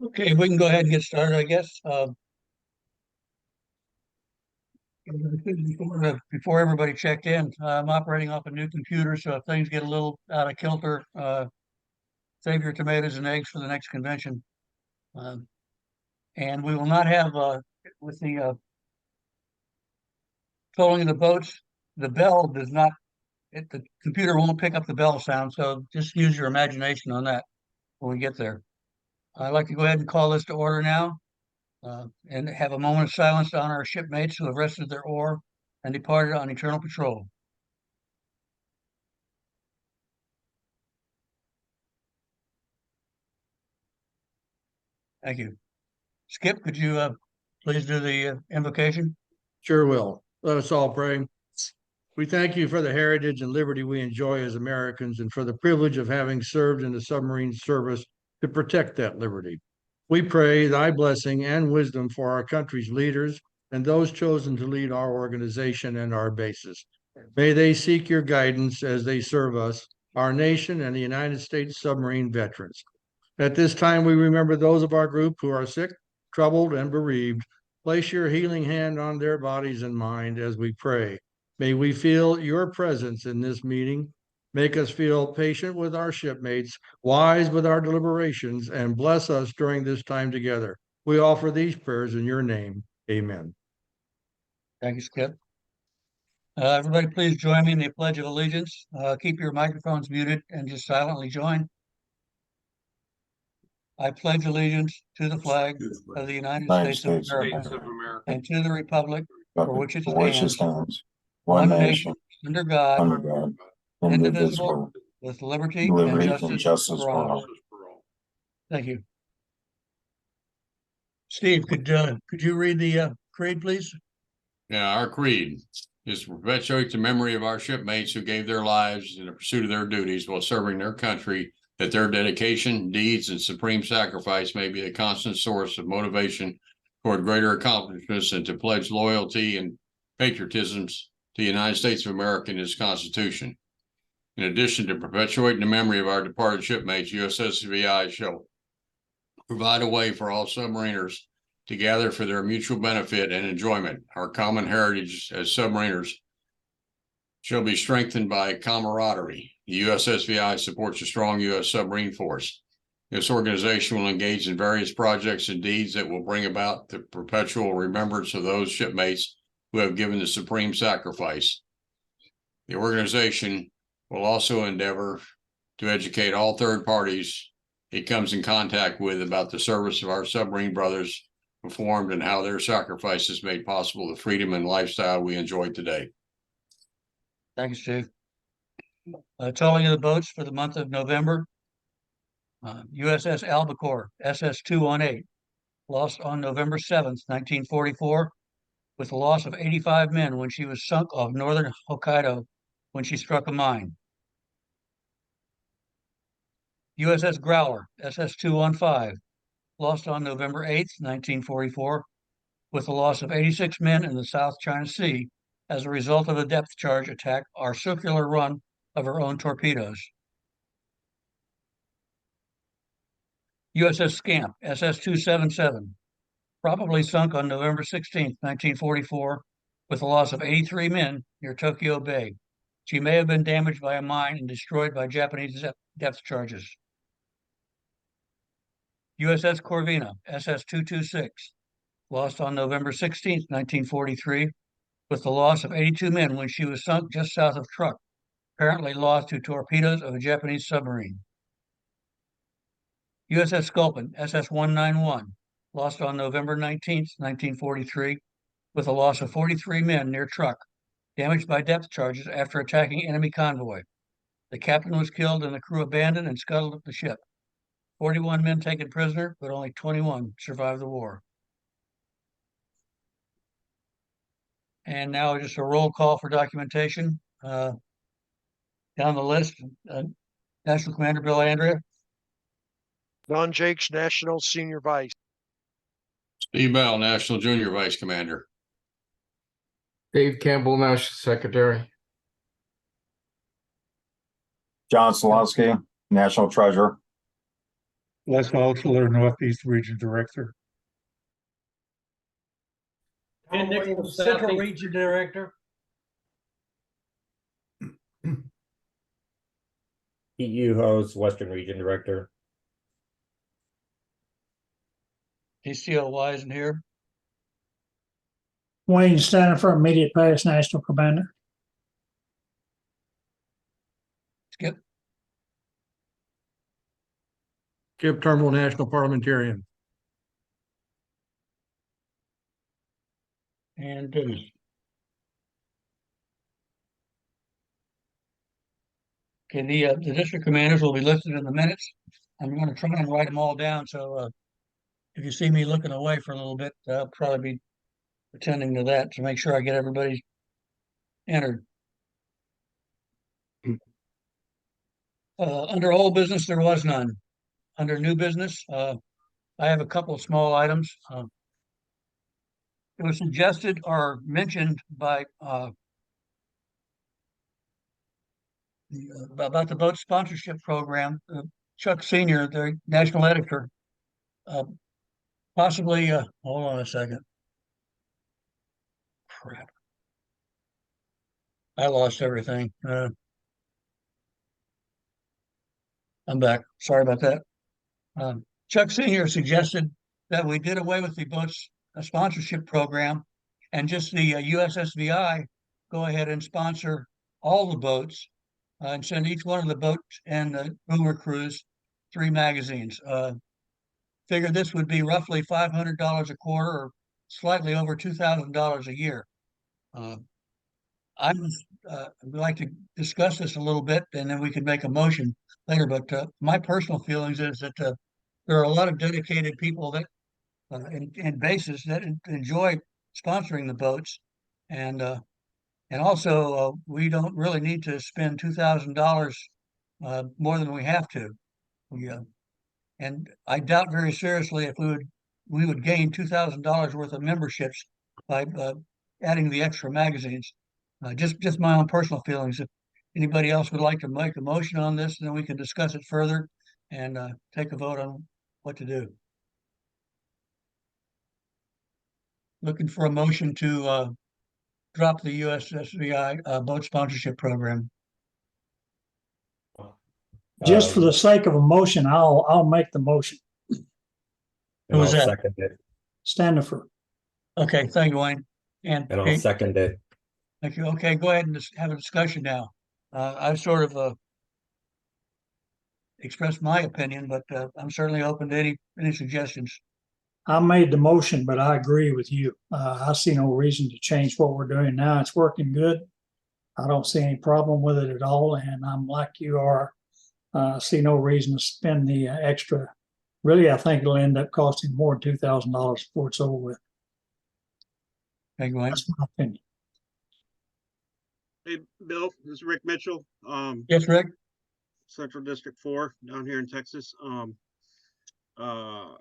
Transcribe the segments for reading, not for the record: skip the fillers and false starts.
Okay, we can go ahead and get started, I guess. Before everybody checked in, I'm operating off a new computer, so if things get a little out of kilter, save your tomatoes and eggs for the next convention. And we will not have, with the tolling of the boats, the bell does not, the computer won't pick up the bell sound, so just use your imagination on that when we get there. I'd like to go ahead and call this to order now. And have a moment of silence to honor our shipmates who have rested their oar and departed on eternal patrol. Thank you. Skip, could you please do the invocation? Sure will. Let us all pray. We thank you for the heritage and liberty we enjoy as Americans and for the privilege of having served in the submarine service to protect that liberty. We pray thy blessing and wisdom for our country's leaders and those chosen to lead our organization and our bases. May they seek your guidance as they serve us, our nation, and the United States submarine veterans. At this time, we remember those of our group who are sick, troubled, and bereaved. Place your healing hand on their bodies and mind as we pray. May we feel your presence in this meeting. Make us feel patient with our shipmates, wise with our deliberations, and bless us during this time together. We offer these prayers in your name. Amen. Thank you, Skip. Everybody, please join me in the Pledge of Allegiance. Keep your microphones muted and just silently join. I pledge allegiance to the flag of the United States of America and to the republic for which it stands, one nation, under God, indivisible, with liberty and justice for all. Thank you. Steve, could you read the creed, please? Yeah, our creed is to perpetuate the memory of our shipmates who gave their lives in the pursuit of their duties while serving their country, that their dedication, deeds, and supreme sacrifice may be a constant source of motivation toward greater accomplishments, and to pledge loyalty and patriotism to the United States of America and its Constitution. In addition to perpetuating the memory of our departed shipmates, USSVI shall provide a way for all submariners to gather for their mutual benefit and enjoyment. Our common heritage as submariners shall be strengthened by camaraderie. The USSVI supports a strong U.S. submarine force. This organization will engage in various projects and deeds that will bring about the perpetual remembrance of those shipmates who have given the supreme sacrifice. The organization will also endeavor to educate all third parties it comes in contact with about the service of our submarine brothers performed and how their sacrifices made possible the freedom and lifestyle we enjoy today. Thank you, Steve. Towing of the boats for the month of November. USS Albacore, SS-218, lost on November 7th, 1944, with a loss of 85 men when she was sunk off northern Hokkaido when she struck a mine. USS Growler, SS-215, lost on November 8th, 1944, with a loss of 86 men in the South China Sea as a result of a depth charge attack or circular run of her own torpedoes. USS Scamp, SS-277, probably sunk on November 16th, 1944, with a loss of 83 men near Tokyo Bay. She may have been damaged by a mine and destroyed by Japanese depth charges. USS Corvina, SS-226, lost on November 16th, 1943, with the loss of 82 men when she was sunk just south of Truk, apparently lost to torpedoes of a Japanese submarine. USS Sculpin, SS-191, lost on November 19th, 1943, with a loss of 43 men near Truk, damaged by depth charges after attacking enemy convoy. The captain was killed and the crew abandoned and scuttled the ship. 41 men taken prisoner, but only 21 survived the war. And now just a roll call for documentation. Down the list, National Commander Bill Andrea. Don Jakes, National Senior Vice. Steve Bell, National Junior Vice Commander. Dave Campbell, National Secretary. John Slonsky, National Treasurer. Les Altshuler, Northeast Region Director. Ken Nichols, Central Region Director. Pete Uho's Western Region Director. ACL Wise in here. Wayne Stanifer, immediate past National Commander. Skip. Skip Turnbull, National Parliamentarian. And okay, the district commanders will be listed in the minutes. I'm going to try and write them all down. So if you see me looking away for a little bit, I'll probably be attending to that to make sure I get everybody entered. Under old business, there was none. Under new business, I have a couple of small items. It was suggested or mentioned by about the boat sponsorship program. Chuck Senior, the national editor, possibly. Hold on a second. Crap. I lost everything. I'm back. Sorry about that. Chuck Senior suggested that we did away with the boats sponsorship program and just the USSVI go ahead and sponsor all the boats and send each one of the boats and the boomer crews 3 magazines. Figured this would be roughly $500 a quarter or slightly over $2,000 a year. I'd like to discuss this a little bit and then we can make a motion later. But my personal feelings is that there are a lot of dedicated people that and bases that enjoy sponsoring the boats, and also we don't really need to spend $2,000 more than we have to. We, and I doubt very seriously if we would gain $2,000 worth of memberships by adding the extra magazines. Just my own personal feelings. If anybody else would like to make a motion on this, then we can discuss it further and take a vote on what to do. Looking for a motion to drop the USSVI boat sponsorship program. Just for the sake of a motion, I'll make the motion. And Who was I'll that? second it. Stanifer. Okay, thank you, Wayne. And And I'll Pete, second it. thank you. Okay, go ahead and just have a discussion now. I've sort of expressed my opinion, but I'm certainly open to any suggestions. I made the motion, but I agree with you. I see no reason to change what we're doing now. It's working good. I don't see any problem with it at all. And I'm like you are. See no reason to spend the extra. Really, I think it'll end up costing more than $2,000 before it's over with. Thank you, Wayne. That's my opinion. Hey, Bill, this is Rick Mitchell, Yes, Rick? Central District 4 down here in Texas. The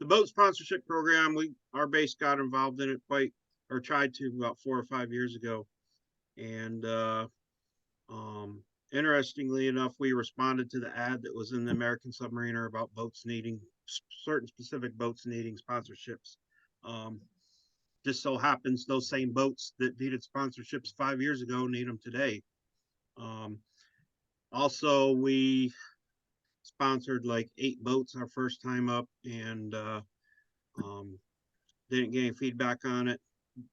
boat sponsorship program, our base got involved in it tried to about 4 or 5 years ago. And interestingly enough, we responded to the ad that was in the American Submariner about boats needing certain specific boats needing sponsorships. Just so happens those same boats that needed sponsorships 5 years ago need them today. Also, we sponsored like 8 boats our first time up and didn't get any feedback on it.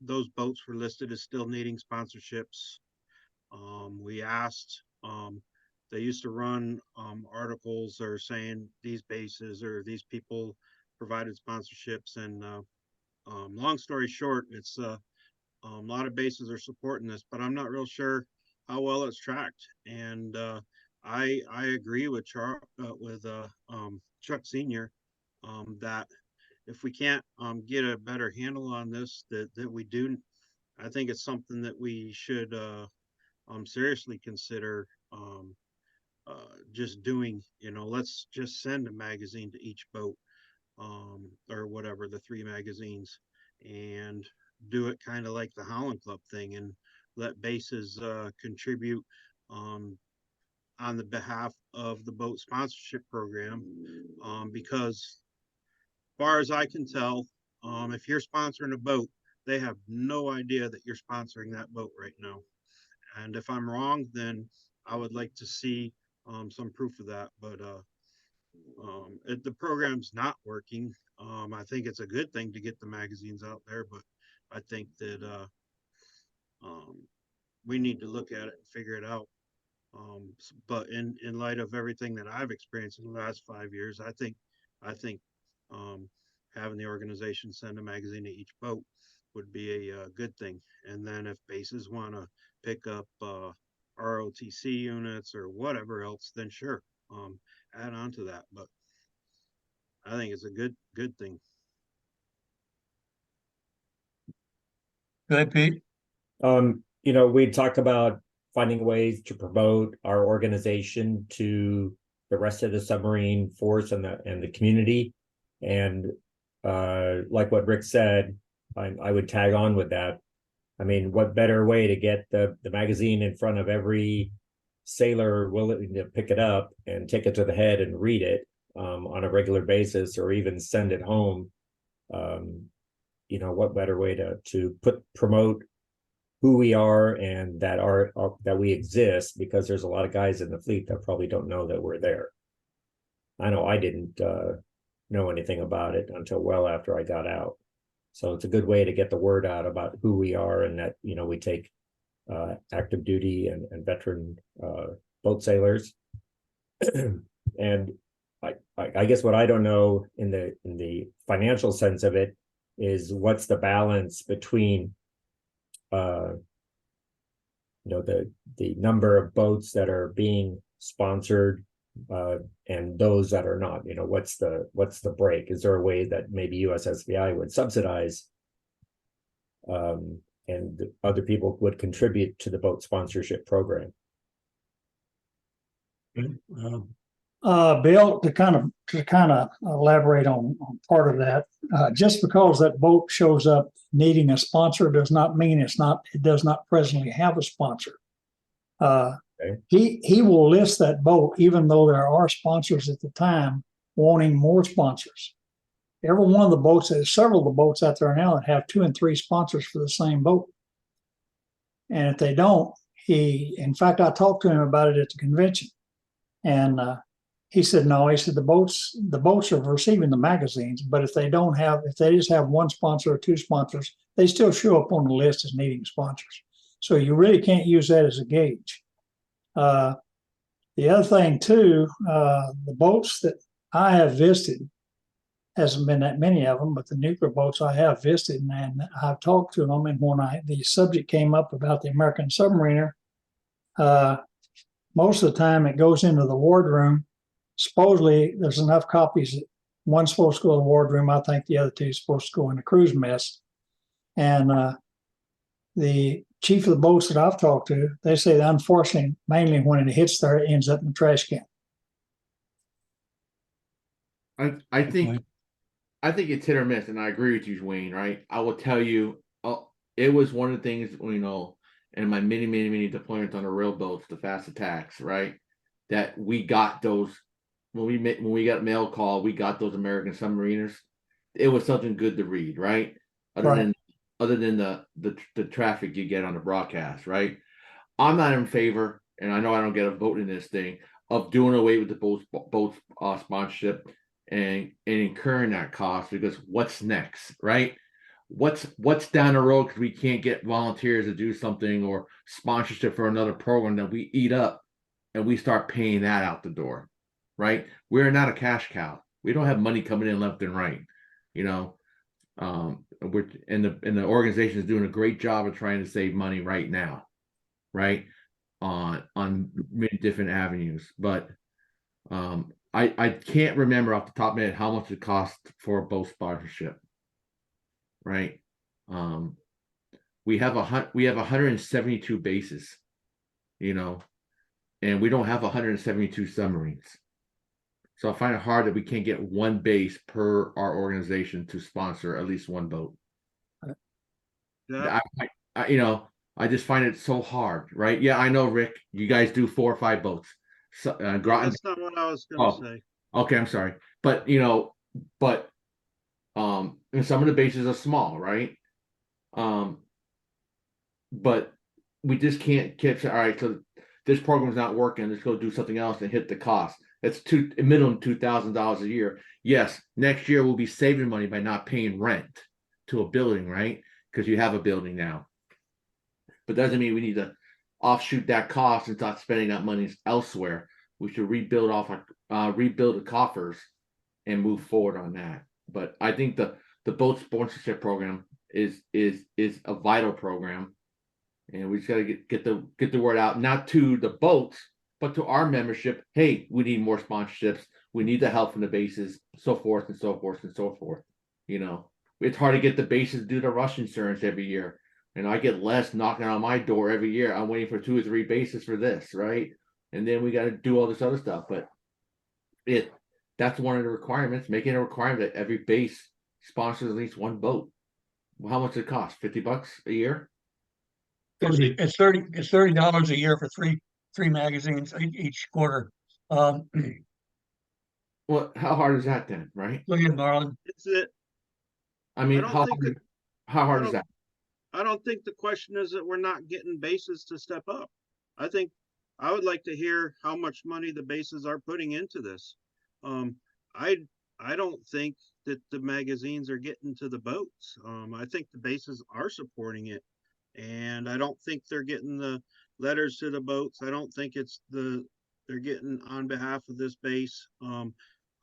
Those boats were listed as still needing sponsorships. We asked, they used to run articles or saying these bases or these people provided sponsorships, and long story short, it's a lot of bases are supporting this, but I'm not real sure how well it's tracked. And I agree with Chuck Senior that if we can't get a better handle on this, that we do, I think it's something that we should seriously consider just doing. Let's just send a magazine to each boat, or whatever, the 3 magazines, and do it kind of like the Holland Club thing and let bases contribute on the behalf of the boat sponsorship program, because far as I can tell, if you're sponsoring a boat, they have no idea that you're sponsoring that boat right now. And if I'm wrong, then I would like to see some proof of that. But the program's not working. I think it's a good thing to get the magazines out there, but I think that we need to look at it and figure it out. But in light of everything that I've experienced in the last 5 years, I think having the organization send a magazine to each boat would be a good thing. And then if bases want to pick up ROTC units or whatever else, then sure, add on to that. But I think it's a good thing. Go ahead, Pete. We talked about finding ways to promote our organization to the rest of the submarine force and the community. And like what Rick said, I would tag on with that. I mean, what better way to get the magazine in front of every sailor willing to pick it up and take it to the head and read it on a regular basis, or even send it home? What better way to promote who we are and that we exist, because there's a lot of guys in the fleet that probably don't know that we're there. I know I didn't know anything about it until well after I got out. So it's a good way to get the word out about who we are, and that, we take active duty and veteran boat sailors. And I guess what I don't know in the financial sense of it is what's the balance between the number of boats that are being sponsored and those that are not. What's the break? Is there a way that maybe USSVI would subsidize and other people would contribute to the boat sponsorship program? Bill, to kind of elaborate on part of that, just because that boat shows up needing a sponsor does not mean it does not presently have a sponsor. Okay. He will list that boat even though there are sponsors at the time wanting more sponsors. Every one of the boats, there's several of the boats out there now that have 2 and 3 sponsors for the same boat. And if they don't, in fact, I talked to him about it at the convention, and he said, no, he said the boats are receiving the magazines, but if they just have 1 sponsor or 2 sponsors, they still show up on the list as needing sponsors. So you really can't use that as a gauge. The other thing too, the boats that I have visited, hasn't been that many of them, but the nuclear boats I have visited, and I've talked to them. And when the subject came up about the American submariner, most of the time it goes into the wardroom. Supposedly there's enough copies that one's supposed to go to the wardroom. I think the other 2 is supposed to go in the cruise mess. And the chief of the boats that I've talked to, they say that unfortunately, mainly when it hits there, it ends up in the trash can. I think it's hit or miss, and I agree with you, Wayne. Right? I will tell you, it was one of the things in my many deployments on the rail boats, the fast attacks, right? That we got those when we got mail call, we got those American submariners. It was something good to read, right? Other than the traffic you get on the broadcast, right? I'm not in favor, and I know I don't get a vote in this thing, of doing away with the boat sponsorship and incurring that cost, because what's next, right? What's down the road because we can't get volunteers to do something or sponsorship for another program that we eat up, and we start paying that out the door, right? We're not a cash cow. We don't have money coming in left and right, the organization is doing a great job of trying to save money right now, right? On many different avenues, but I can't remember off the top of my head how much it costs for both sponsorship, right? We have 172 bases, and we don't have 172 submarines. So I find it hard that we can't get 1 base per our organization to sponsor at least 1 boat. Yeah. I just find it so hard, right? Yeah, I know, Rick, you guys do 4 or 5 boats. Groton. That's not what I was gonna Oh, say. okay, I'm sorry. But but and some of the bases are small, right? But we just can't catch. All right, so this program's not working. Let's go do something else and hit the cost. That's a minimum $2,000 a year. Yes, next year we'll be saving money by not paying rent to a building, right? Because you have a building now. But doesn't mean we need to offshoot that cost and start spending that money elsewhere. We should rebuild the coffers and move forward on that. But I think the boat sponsorship program is a vital program, and we just got to get the word out, not to the boats, but to our membership. Hey, we need more sponsorships. We need the help from the bases, so forth and so forth and so forth. It's hard to get the bases to do the rush insurance every year. And I get less knocking on my door every year. I'm waiting for 2 or 3 bases for this, right? And then we got to do all this other stuff. But that's one of the requirements, making a requirement that every base sponsors at least one boat. Well, how much does it cost? $50 a year? It's $30 a year for three magazines each quarter. Look Well, how hard is that then, right? at Marlon. It's it. I mean, don't how think hard, that- how hard I is that? I don't think the question is that we're not getting bases to step up. I think I would like to hear how much money the bases are putting into this. Um, I I don't think that the magazines are getting to the boats. I think the bases are supporting it, and I don't think they're getting the letters to the boats. I don't think they're getting on behalf of this base.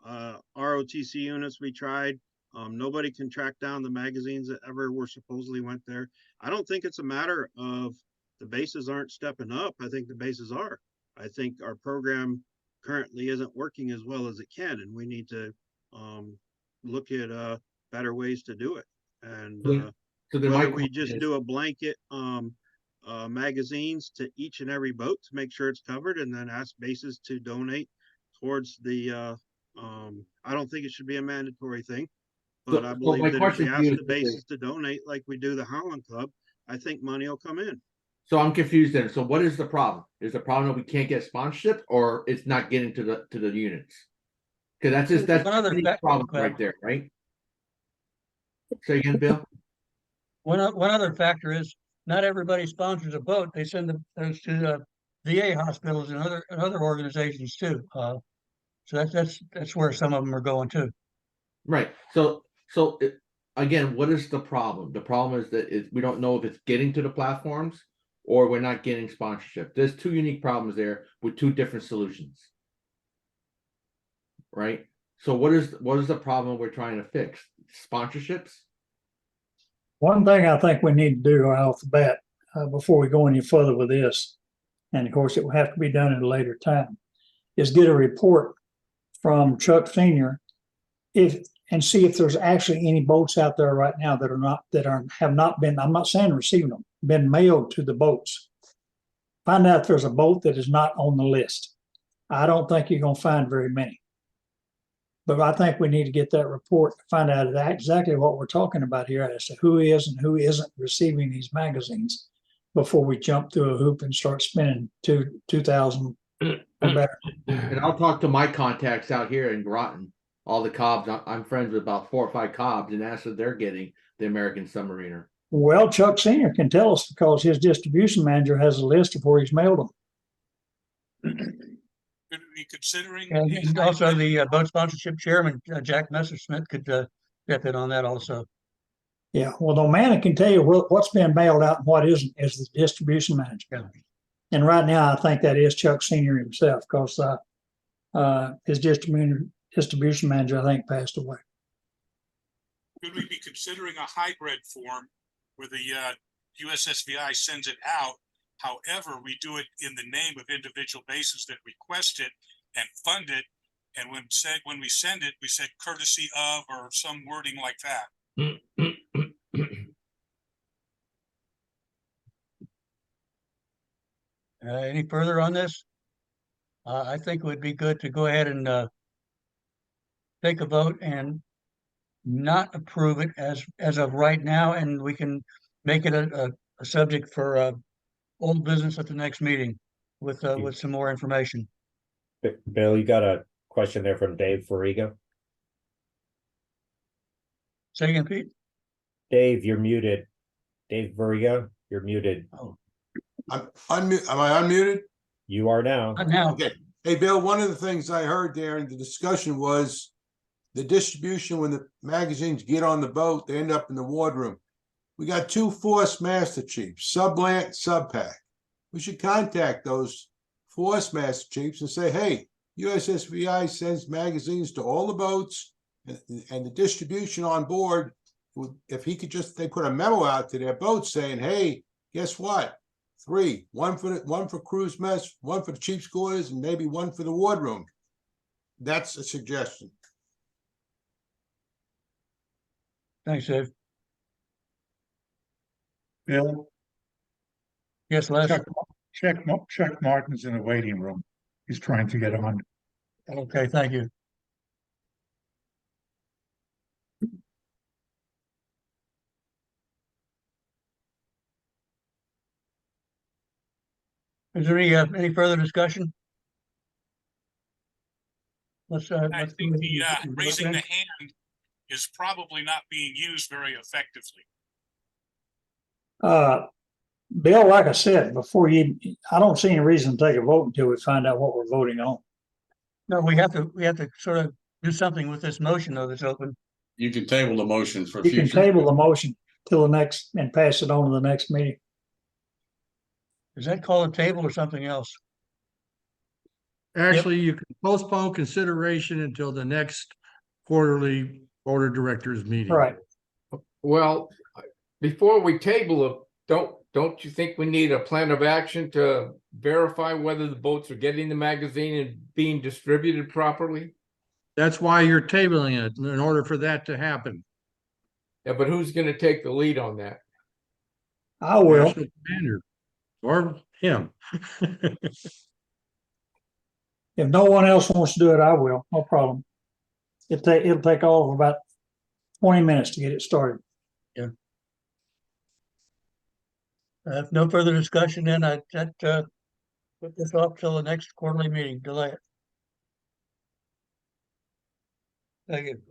ROTC units we tried. Nobody can track down the magazines that ever were supposedly went there. I don't think it's a matter of the bases aren't stepping up. I think the bases are. I think our program currently isn't working as well as it can, and we need to look at better ways to do it. And So then my whether we question just is, do a blanket magazines to each and every boat to make sure it's covered, and then ask bases to donate towards the. I don't think it should be a mandatory thing. But I so believe my that if we question to ask you the is, bases to donate like we do the Holland Club, I think money will come in. so I'm confused then. So what is the problem? Is the problem that we can't get sponsorship, or it's not getting to the units? Because that's One other fact, problem right there, right? Say again, Bill. one other factor is not everybody sponsors a boat. They send those to VA hospitals and other organizations too. So that's where some of them are going too. Right. So again, what is the problem? The problem is that we don't know if it's getting to the platforms or we're not getting sponsorship. There's 2 unique problems there with 2 different solutions. Right. So what is the problem we're trying to fix? Sponsorships? One thing I think we need to do right off the bat, before we go any further with this, and of course it will have to be done at a later time, is get a report from Chuck Senior and see if there's actually any boats out there right now that have not been, I'm not saying receiving them, been mailed to the boats. Find out if there's a boat that is not on the list. I don't think you're gonna find very many. But I think we need to get that report to find out exactly what we're talking about here as to who is and who isn't receiving these magazines before we jump through a hoop and start spending $2,000 or better. And I'll talk to my contacts out here in Groton, all the Cobbs. I'm friends with about 4 or 5 Cobbs, and ask if they're getting the American Submariner. Well, Chuck Senior can tell us because his distribution manager has a list of where he's mailed them. Could we be considering? And also the boat sponsorship chairman, Jack Messersmith, could step in on that also. Yeah, well, the man that can tell you what's been mailed out and what isn't is the distribution manager. Yeah. And right now, I think that is Chuck Senior himself because his distribution manager, I think, passed away. Could we be considering a hybrid form where the USSVI sends it out? However, we do it in the name of individual bases that request it and fund it. And when we send it, we said courtesy of or some wording like that. Any further on this? I think it would be good to go ahead and take a vote and not approve it as of right now, and we can make it a subject for old business at the next meeting with some more information. Bill, you got a question there from Dave Fariga? Say again, Pete? Dave, you're muted. Dave Fariga, you're muted. I'm unmute. Am I unmuted? You are now. Not now. Okay. Hey, Bill, one of the things I heard there in the discussion was the distribution when the magazines get on the boat, they end up in the wardroom. We got 2 force master chiefs, Sublant, Subpack. We should contact those force master chiefs and say, hey, USSVI sends magazines to all the boats and the distribution on board. If he could just, they put a memo out to their boats saying, hey, guess what? 3, one for cruise mess, 1 for the chief's quarters, and maybe 1 for the wardroom. That's a suggestion. Thanks, Dave. Bill, Yes, Les? check Martin's in the waiting room. He's trying to get on. Okay, thank you. Is there any further discussion? Let's I think the raising the hand is probably not being used very effectively. Bill, like I said, I don't see any reason to take a vote until we find out what we're voting on. No, we have to sort of do something with this motion though that's open. You can table the motion for You can future. table the motion till the next and pass it on to the next meeting. Is that called a table or something else? Actually, you can postpone consideration until the next quarterly board of directors meeting. Right. Well, before we table it, don't you think we need a plan of action to verify whether the boats are getting the magazine and being distributed properly? That's why you're tabling it, in order for that to happen. Yeah, but who's gonna take the lead on that? I will. National Commander, or him. If no one else wants to do it, I will. No problem. It'll take all of about 20 minutes to get it started. If no further discussion, then I'd put this off till the next quarterly meeting, delay it. Thank you.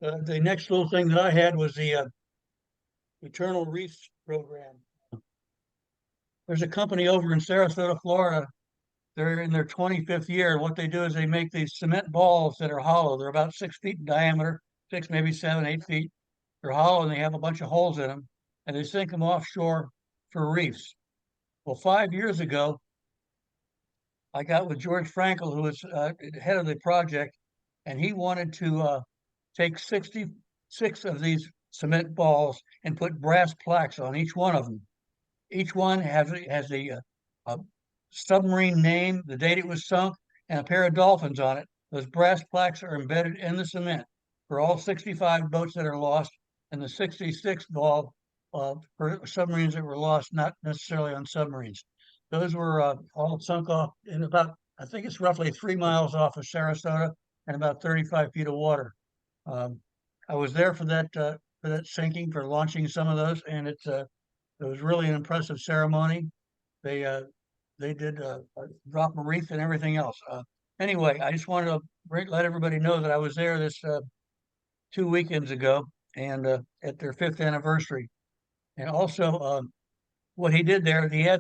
The next little thing that I had was the Eternal Reefs program. There's a company over in Sarasota, Florida. They're in their 25th year. And what they do is they make these cement balls that are hollow. They're about 6 feet in diameter, 6, maybe 7, 8 feet. They're hollow and they have a bunch of holes in them. And they sink them offshore for reefs. Well, 5 years ago, I got with George Frankel, who was head of the project, and he wanted to take 66 of these cement balls and put brass plaques on each one of them. Each one has a submarine name, the date it was sunk, and a pair of dolphins on it. Those brass plaques are embedded in the cement for all 65 boats that are lost, and the 66 ball for submarines that were lost, not necessarily on submarines. Those were all sunk off in about, I think it's roughly 3 miles off of Sarasota and about 35 feet of water. I was there for that sinking, for launching some of those, and it was really an impressive ceremony. They did drop a wreath and everything else. Anyway, I just wanted to let everybody know that I was there this 2 weekends ago, and at their 5th anniversary. And also, what he did there, he had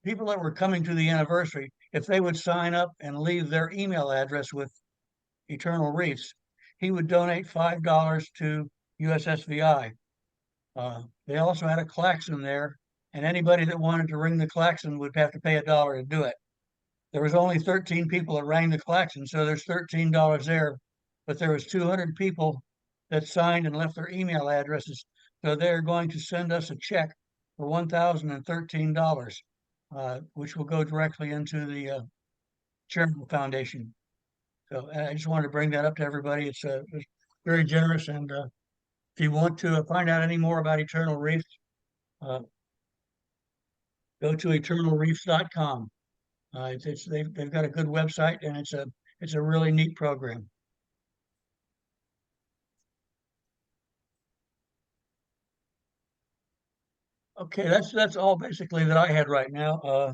people that were coming to the anniversary, if they would sign up and leave their email address with Eternal Reefs, he would donate $5 to USSVI. They also had a klaxon there, and anybody that wanted to ring the klaxon would have to pay $1 to do it. There was only 13 people that rang the klaxon, so there's $13 there, but there was 200 people that signed and left their email addresses. So they're going to send us a check for $1,013, which will go directly into the charitable foundation. So I just wanted to bring that up to everybody. It's very generous, and if you want to find out any more about Eternal Reefs, go to eternalreefs.com. They've got a good website, and it's a really neat program. Okay, that's all basically that I had right now.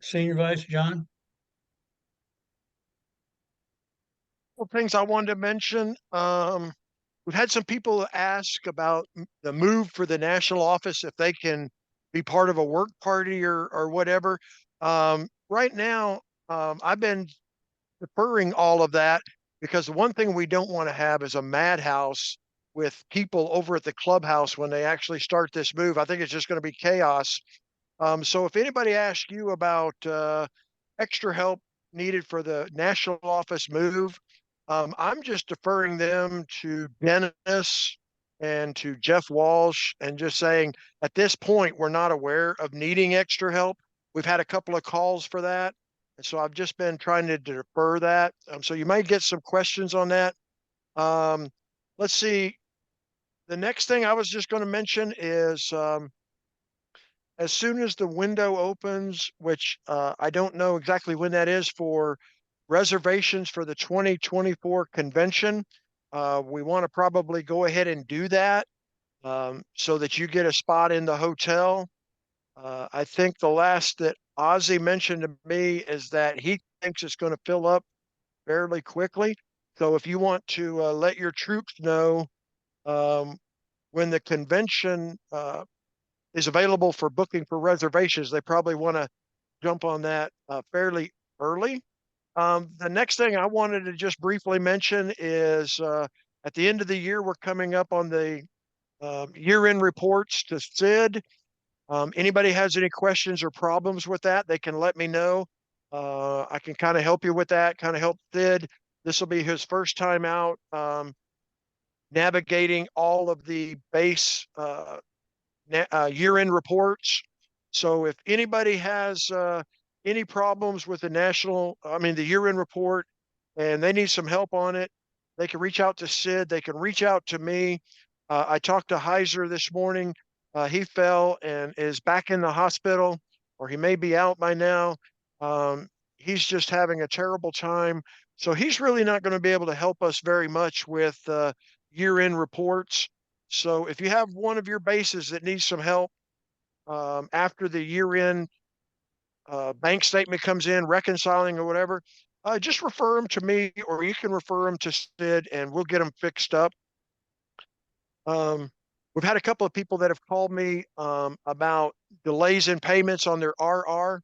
Senior Vice, John? Well, things I wanted to mention. We've had some people ask about the move for the national office, if they can be part of a work party or whatever. Right now, I've been deferring all of that because the one thing we don't want to have is a madhouse with people over at the clubhouse when they actually start this move. I think it's just going to be chaos. So if anybody asks you about extra help needed for the national office move, I'm just deferring them to Dennis and to Jeff Walsh and just saying at this point, we're not aware of needing extra help. We've had a couple of calls for that. And so I've just been trying to defer that. So you might get some questions on that. Let's see. The next thing I was just going to mention is as soon as the window opens, which I don't know exactly when that is for reservations for the 2024 convention, we want to probably go ahead and do that so that you get a spot in the hotel. I think the last that Ozzy mentioned to me is that he thinks it's going to fill up fairly quickly. So if you want to let your troops know when the convention is available for booking for reservations, they probably want to jump on that fairly early. The next thing I wanted to just briefly mention is at the end of the year, we're coming up on the year-end reports to SID. Anybody has any questions or problems with that, they can let me know. I can kind of help you with that, kind of help Sid. This will be his first time out navigating all of the base year-end reports. So if anybody has any problems with the the year-end report, and they need some help on it, they can reach out to Sid. They can reach out to me. I talked to Heiser this morning. He fell and is back in the hospital, or he may be out by now. He's just having a terrible time. So he's really not going to be able to help us very much with year-end reports. So if you have one of your bases that needs some help after the year-end bank statement comes in, reconciling or whatever, just refer them to me, or you can refer them to Sid, and we'll get them fixed up. We've had a couple of people that have called me about delays in payments on their RR.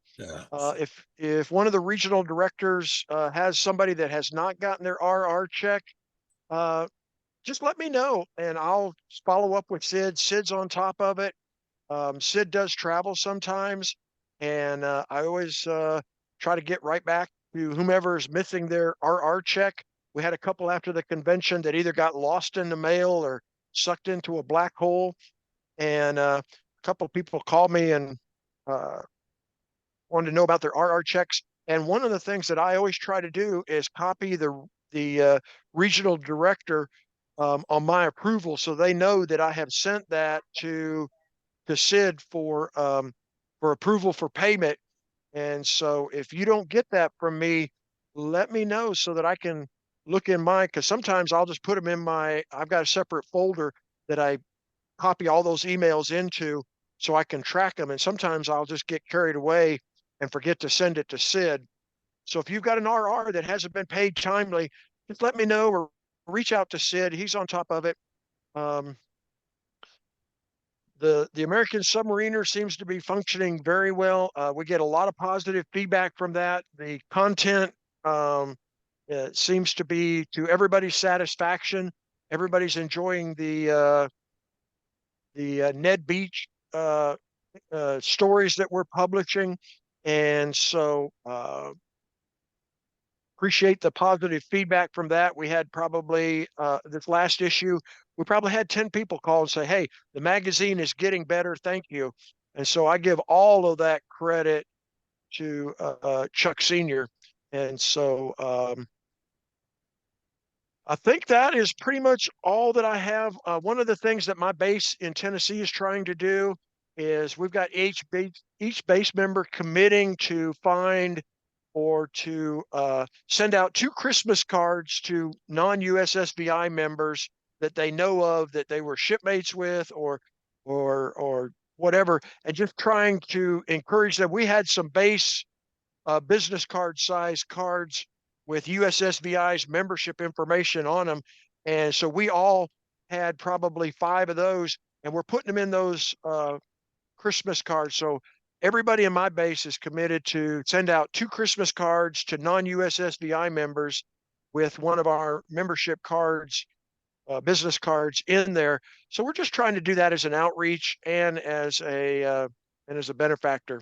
If one of the regional directors has somebody that has not gotten their RR check, just let me know and I'll follow up with Sid. Sid's on top of it. Sid does travel sometimes, and I always try to get right back to whomever is missing their RR check. We had a couple after the convention that either got lost in the mail or sucked into a black hole. And a couple of people called me and wanted to know about their RR checks. And one of the things that I always try to do is copy the regional director on my approval, so they know that I have sent that to Sid for approval for payment. And so if you don't get that from me, let me know so that I can look in mine, because sometimes I'll just put them in I've got a separate folder that I copy all those emails into so I can track them. And sometimes I'll just get carried away and forget to send it to Sid. So if you've got an RR that hasn't been paid timely, just let me know or reach out to Sid. He's on top of it. The American Submariner seems to be functioning very well. We get a lot of positive feedback from that. The content seems to be to everybody's satisfaction. Everybody's enjoying the Ned Beach stories that we're publishing, and so appreciate the positive feedback from that. We had probably this last issue, we probably had 10 people call and say, hey, the magazine is getting better. Thank you. And so I give all of that credit to Chuck Sr. And so I think that is pretty much all that I have. One of the things that my base in Tennessee is trying to do is we've got each base member committing to find or to send out 2 Christmas cards to non-USSVI members that they know of, that they were shipmates with or whatever, and just trying to encourage them. We had some base business card size cards with USSVI's membership information on them. And so we all had probably 5 of those, and we're putting them in those Christmas cards. So everybody in my base is committed to send out 2 Christmas cards to non-USSVI members with one of our membership cards, business cards in there. So we're just trying to do that as an outreach and as a benefactor.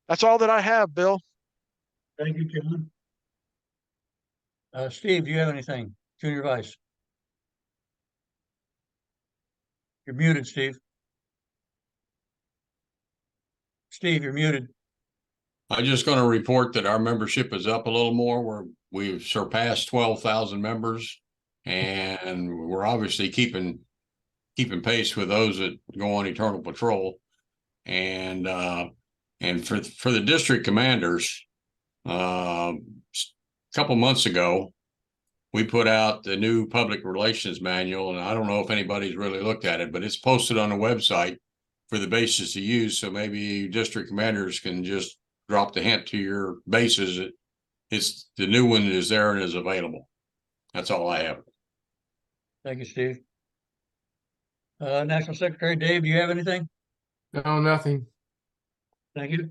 That's all that I have, Bill. Thank you, John. Steve, do you have anything? Junior Vice. You're muted, Steve. Steve, you're muted. I'm just going to report that our membership is up a little more. We've surpassed 12,000 members, and we're obviously keeping pace with those that go on Eternal Patrol. And for the district commanders, a couple months ago, we put out the new public relations manual, and I don't know if anybody's really looked at it, but it's posted on the website for the bases to use. So maybe district commanders can just drop the hint to your bases. It's the new one is there and is available. That's all I have. Thank you, Steve. National Secretary Dave, do you have anything? No, nothing. Thank you.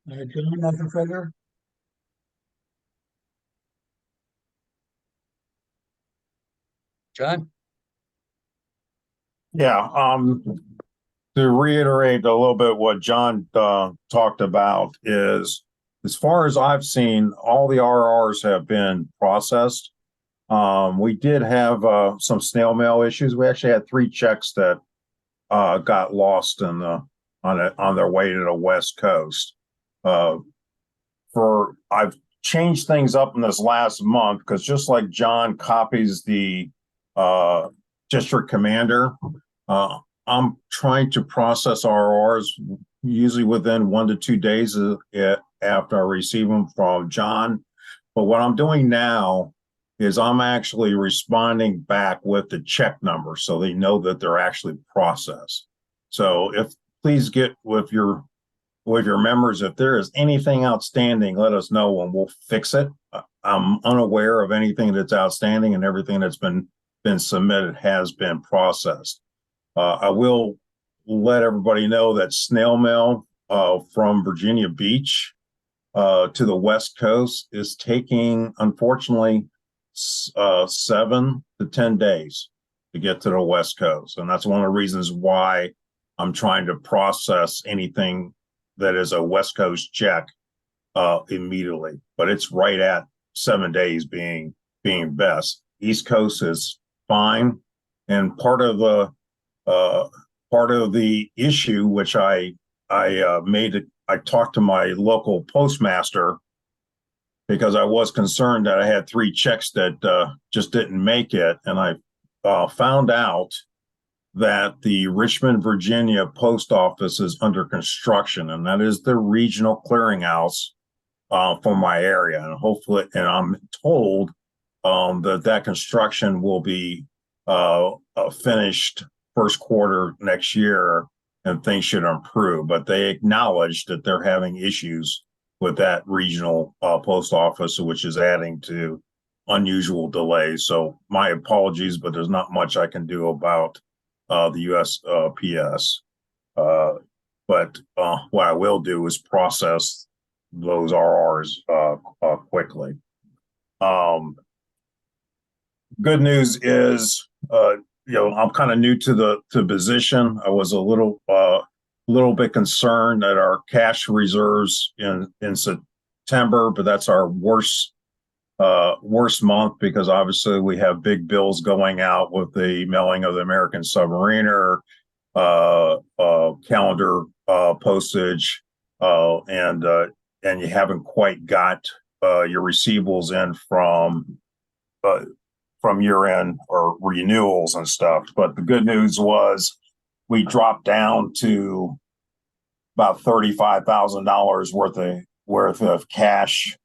John, National Treasurer. John? Yeah, to reiterate a little bit what John talked about is, as far as I've seen, all the RRs have been processed. We did have some snail mail issues. We actually had 3 checks that got lost on their way to the West Coast. I've changed things up in this last month because just like John copies the district commander, I'm trying to process RRs usually within 1 to 2 days after I receive them from John. But what I'm doing now is I'm actually responding back with the check number so they know that they're actually processed. So please get with your members, if there is anything outstanding, let us know and we'll fix it. I'm unaware of anything that's outstanding, and everything that's been submitted has been processed. I will let everybody know that snail mail from Virginia Beach to the West Coast is taking, unfortunately, 7 to 10 days to get to the West Coast. And that's one of the reasons why I'm trying to process anything that is a West Coast check immediately. But it's right at 7 days being best. East Coast is fine. And part of the issue, which I talked to my local postmaster because I was concerned that I had 3 checks that just didn't make it. And I found out that the Richmond, Virginia post office is under construction, and that is the regional clearinghouse for my area. And hopefully, and I'm told that construction will be finished first quarter next year, and things should improve. But they acknowledge that they're having issues with that regional post office, which is adding to unusual delays. So my apologies, but there's not much I can do about the USPS. But what I will do is process those RRs quickly. Good news is, I'm kind of new to the position. I was a little bit concerned that our cash reserves in September, but that's our worst month because obviously we have big bills going out with the mailing of the American Submariner, calendar postage, and you haven't quite got your receivables in from year end or renewals and stuff. But the good news was we dropped down to about $35,000 worth of cash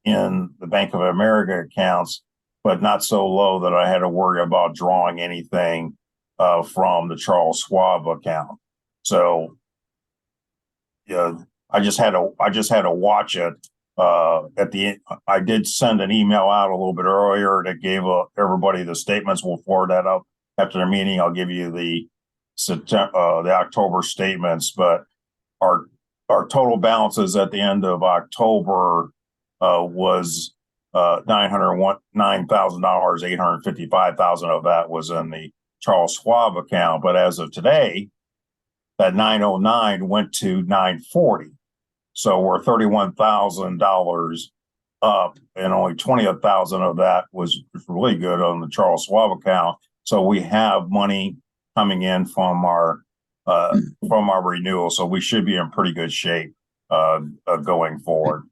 in the Bank of America accounts, but not so low that I had to worry about drawing anything from the Charles Schwab account. So yeah, I just had to watch it. At the I did send an email out a little bit earlier that gave everybody the statements. We'll forward that up after the meeting. I'll give you the October statements, but our total balances at the end of October was $909,000. $855,000 of that was in the Charles Schwab account. But as of today, that 909 went to 940. So we're $31,000 up, and only 20,000 of that was really good on the Charles Schwab account. So we have money coming in from our renewal, so we should be in pretty good shape going forward.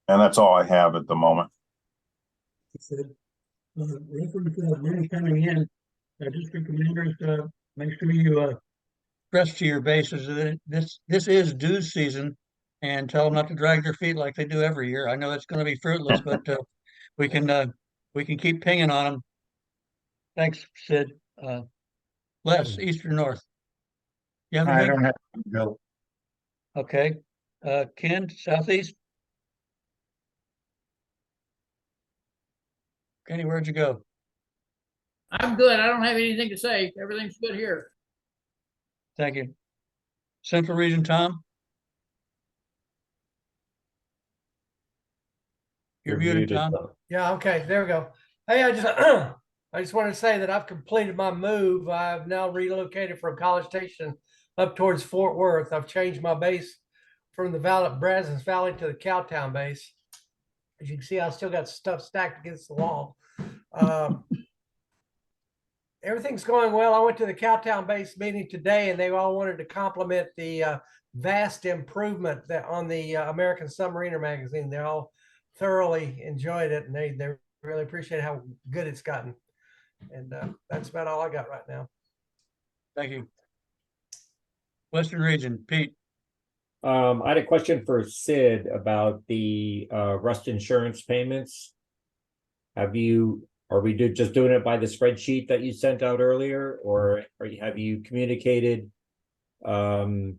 And that's all I have at the moment. Money coming in, district commanders, make sure you stress to your bases that this is dues season, and tell them not to drag their feet like they do every year. I know it's going to be fruitless, but we can keep pinging on them. Thanks, Sid. Les, east or north? You have I anything? don't have, Bill. Okay. Ken, southeast? Kenny, where'd you go? I'm good. I don't have anything to say. Everything's good here. Thank you. Central region, Tom? You're muted, Tom. Yeah, okay, there we go. Hey, I just wanted to say that I've completed my move. I've now relocated from College Station up towards Fort Worth. I've changed my base from the Brazos Valley to the Cowtown base. As you can see, I still got stuff stacked against the wall. Everything's going well. I went to the Cowtown base meeting today, and they all wanted to compliment the vast improvement that on the American Submariner magazine. They all thoroughly enjoyed it, and they really appreciate how good it's gotten. And that's about all I got right now. Thank you. Western region, Pete. I had a question for Sid about the rust insurance payments. Are we just doing it by the spreadsheet that you sent out earlier, or have you communicated to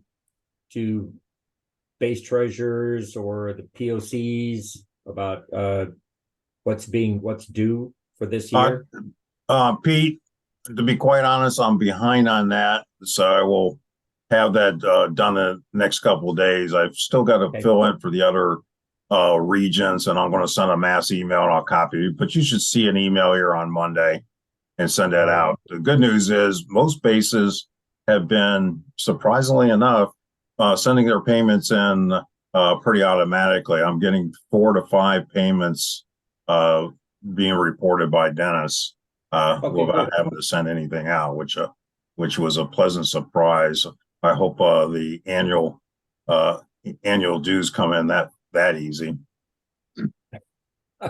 base treasurers or the POCs about what's due for this year? Pete, to be quite honest, I'm behind on that, so I will have that done the next couple of days. I've still got to fill in for the other regions, and I'm going to send a mass email and I'll copy you. But you should see an email here on Monday and send that out. The good news is most bases have been, surprisingly enough, sending their payments in pretty automatically. I'm getting 4 to 5 payments being reported by Dennis without having to send anything out, which was a pleasant surprise. I hope the annual dues come in that easy.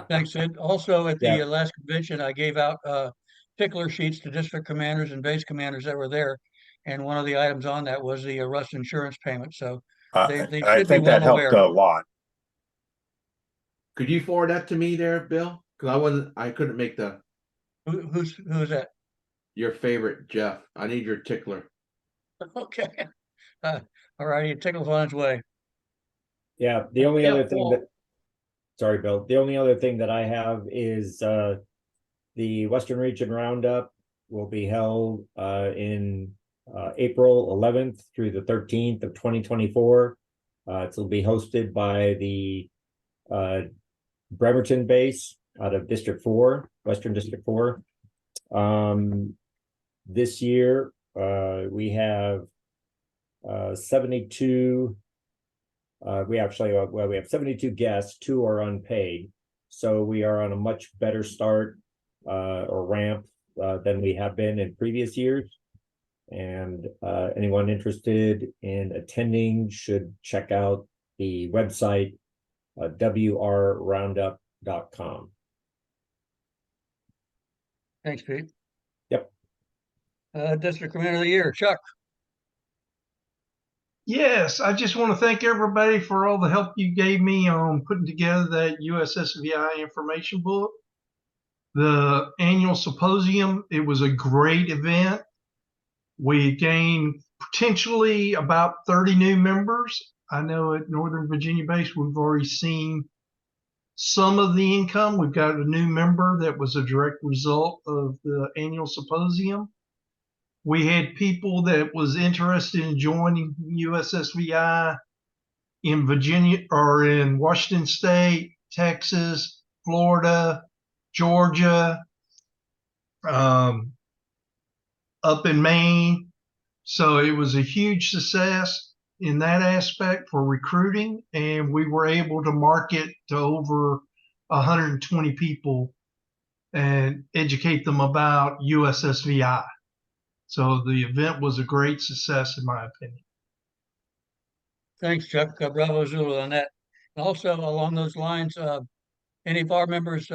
Thanks, Sid. Also, at the last convention, I gave out tickler sheets to district commanders and base commanders that were there, and one of the items on that was the rust insurance payment. So they I should think be well that helped aware. a lot. Could you forward that to me there, Bill? Because I couldn't make the. Who's that? Your favorite, Jeff. I need your tickler. Okay. All righty, tickle's on its way. Yeah, the only other thing sorry, Bill. The only other thing that I have is the Western Region Roundup will be held in April 11th through the 13th of 2024. It'll be hosted by the Bremerton base out of District 4, Western District 4. This year, we have 72. We have 72 guests. 2 are unpaid, so we are on a much better start or ramp than we have been in previous years. And anyone interested in attending should check out the website wrroundup.com. Thanks, Pete. Yep. District Commander of the Year, Chuck. Yes, I just want to thank everybody for all the help you gave me on putting together that USSVI information book. the annual symposium. It was a great event. We gained potentially about 30 new members. I know at Northern Virginia base, we've already seen some of the income. We've got a new member that was a direct result of the annual symposium. We had people that was interested in joining USSVI in Virginia or in Washington State, Texas, Florida, Georgia, up in Maine. So it was a huge success in that aspect for recruiting, and we were able to market to over 120 people and educate them about USSVI. So the event was a great success in my opinion. Thanks, Chuck. Bravo Zulu on that. And also along those lines, any of our members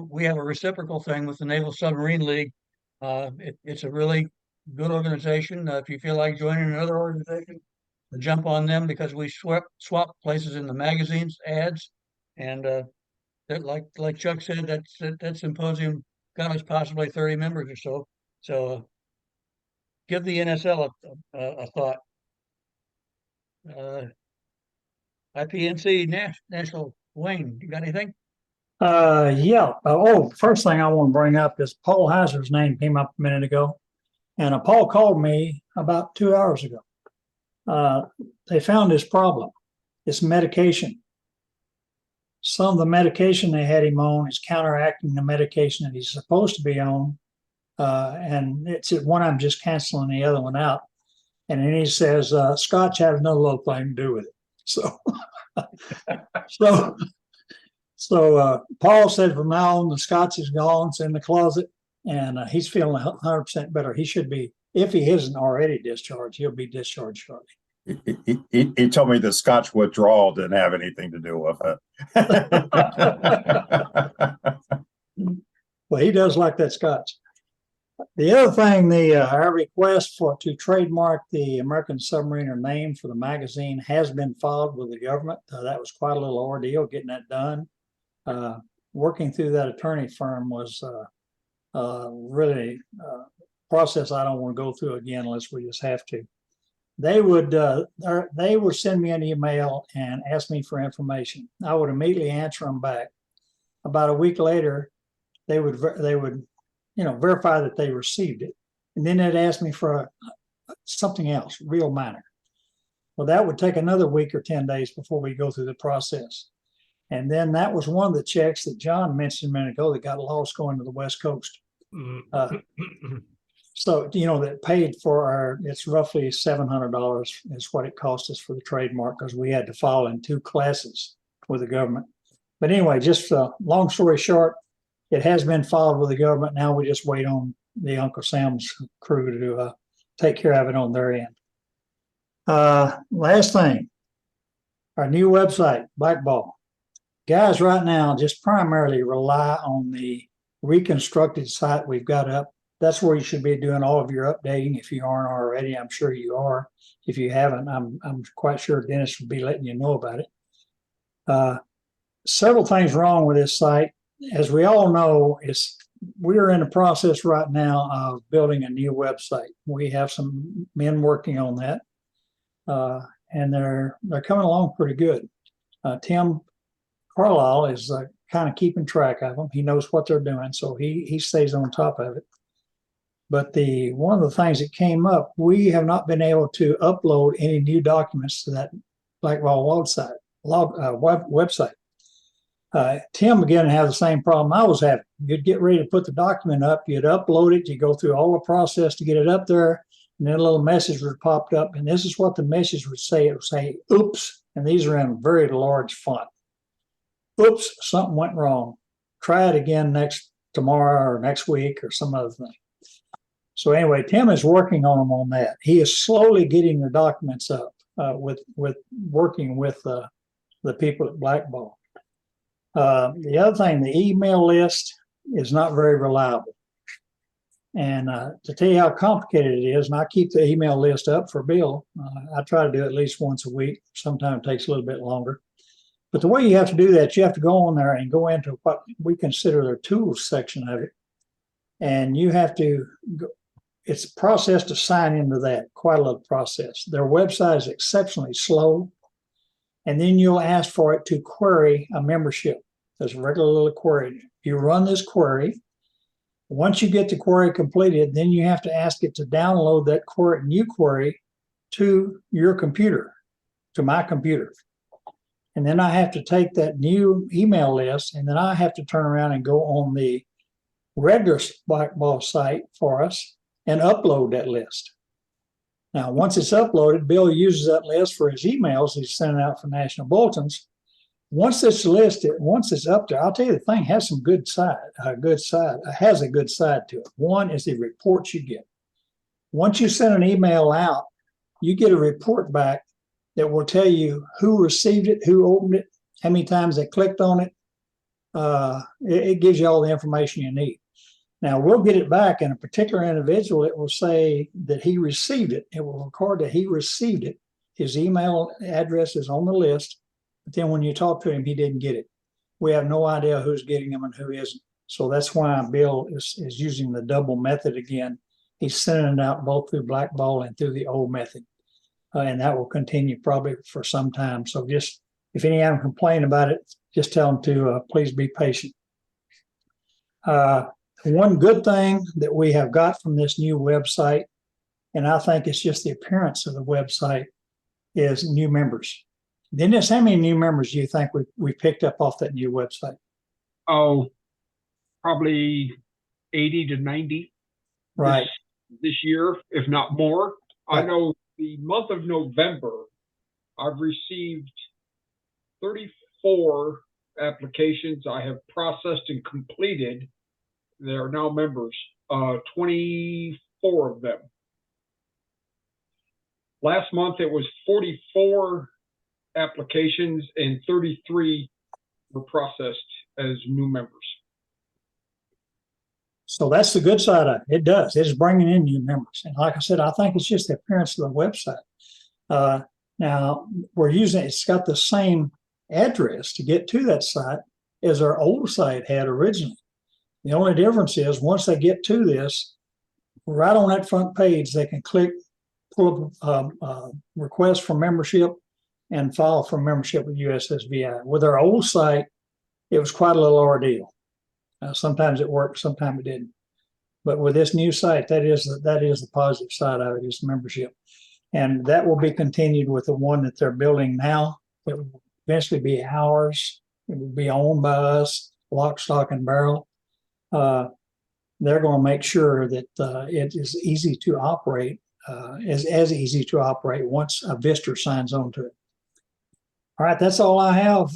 we have a reciprocal thing with the Naval Submarine League. It's a really good organization. If you feel like joining another organization, jump on them because we swap places in the magazines ads, and that like Chuck said, that symposium got us possibly 30 members or so. So give the NSL a thought. IPNC National. Wayne, you got anything? Yeah. First thing I want to bring up is Paul Heiser's name came up a minute ago, and Paul called me about 2 hours ago. They found this problem. It's medication. Some of the medication they had him on is counteracting the medication that he's supposed to be on, and it's one I'm just canceling the other one out. And then he says Scotch had another little thing to do with it. So Paul said from now on the Scotch is gone. It's in the closet, and he's feeling 100% better. He should be, if he isn't already discharged, he'll be discharged shortly. He told me the Scotch withdrawal didn't have anything to do with it. Well, he does like that Scotch. The other thing, our request to trademark the American Submariner name for the magazine has been filed with the government. That was quite a little ordeal getting that done. Working through that attorney firm was really a process I don't want to go through again unless we just have to. They would send me an email and ask me for information. I would immediately answer them back. About a week later, they would verify that they received it, and then they'd ask me for something else, real minor. Well, that would take another week or 10 days before we go through the process. And then that was one of the checks that John mentioned a minute ago that got lost going to the West Coast. So, that paid for it's roughly $700 is what it cost us for the trademark because we had to file in 2 classes with the government. But anyway, just long story short, it has been filed with the government. Now we just wait on the Uncle Sam's crew to take care of it on their end. Last thing, our new website, Blackball. Guys, right now, just primarily rely on the reconstructed site we've got up. That's where you should be doing all of your updating. If you aren't already, I'm sure you are. If you haven't, I'm quite sure Dennis will be letting you know about it. Several things wrong with this site. As we all know, we're in the process right now of building a new website. We have some men working on that, and they're coming along pretty good. Tim Carlisle is kind of keeping track of them. He knows what they're doing, so he stays on top of it. But one of the things that came up, we have not been able to upload any new documents to that Blackball website. Tim again had the same problem I was having. You'd get ready to put the document up, you'd upload it, you go through all the process to get it up there, and then a little message would pop up, and this is what the message would say. It would say, "Oops," and these are in very large font. "Oops, something went wrong. Try it again tomorrow or next week or some other thing." So anyway, Tim is working on them on that. He is slowly getting the documents up with working with the people at Blackball. The other thing, the email list is not very reliable. And to tell you how complicated it is, and I keep the email list up for Bill. I try to do it at least once a week. Sometimes it takes a little bit longer. But the way you have to do that, you have to go on there and go into what we consider the tools section of it. And you have to go, it's a process to sign into that, quite a little process. Their website is exceptionally slow. And then you'll ask for it to query a membership. There's a regular little query. You run this query. Once you get the query completed, then you have to ask it to download that new query to your computer, to my computer. And then I have to take that new email list, and then I have to turn around and go on the regular Blackball site for us and upload that list. Now, once it's uploaded, Bill uses that list for his emails he's sending out for national bulletins. Once it's listed, once it's up there, I'll tell you, the thing has some has a good side to it. One is the reports you get. Once you send an email out, you get a report back that will tell you who received it, who opened it, how many times they clicked on it. It gives you all the information you need. Now, we'll get it back, and a particular individual, it will say that he received it. It will record that he received it. His email address is on the list, but then when you talk to him, he didn't get it. We have no idea who's getting them and who isn't. So that's why Bill is using the double method again. He's sending it out both through Blackball and through the old method. And that will continue probably for some time. So just, if any of them complain about it, just tell them to please be patient. One good thing that we have got from this new website, and I think it's just the appearance of the website, is new members. Dennis, how many new members do you think we picked up off that new website? Oh, probably 80 to 90. Right. This year, if not more. Right. I know the month of November, I've received 34 applications I have processed and completed. They are now members, 24 of them. Last month, it was 44 applications and 33 were processed as new members. So that's the good side of it. It does. It's bringing in new members. And like I said, I think it's just the appearance of the website. Now, we're using, it's got the same address to get to that site as our old site had originally. The only difference is once they get to this, right on that front page, they can pull up request for membership and file for membership with USSVI. With our old site, it was quite a little ordeal. Sometimes it worked, sometimes it didn't. But with this new site, that is the positive side of it, is membership. And that will be continued with the one that they're building now. It will eventually be ours. It will be owned by us, lock, stock, and barrel. They're going to make sure that it is easy to operate, as easy to operate once a visitor signs on to it. All right, that's all I have,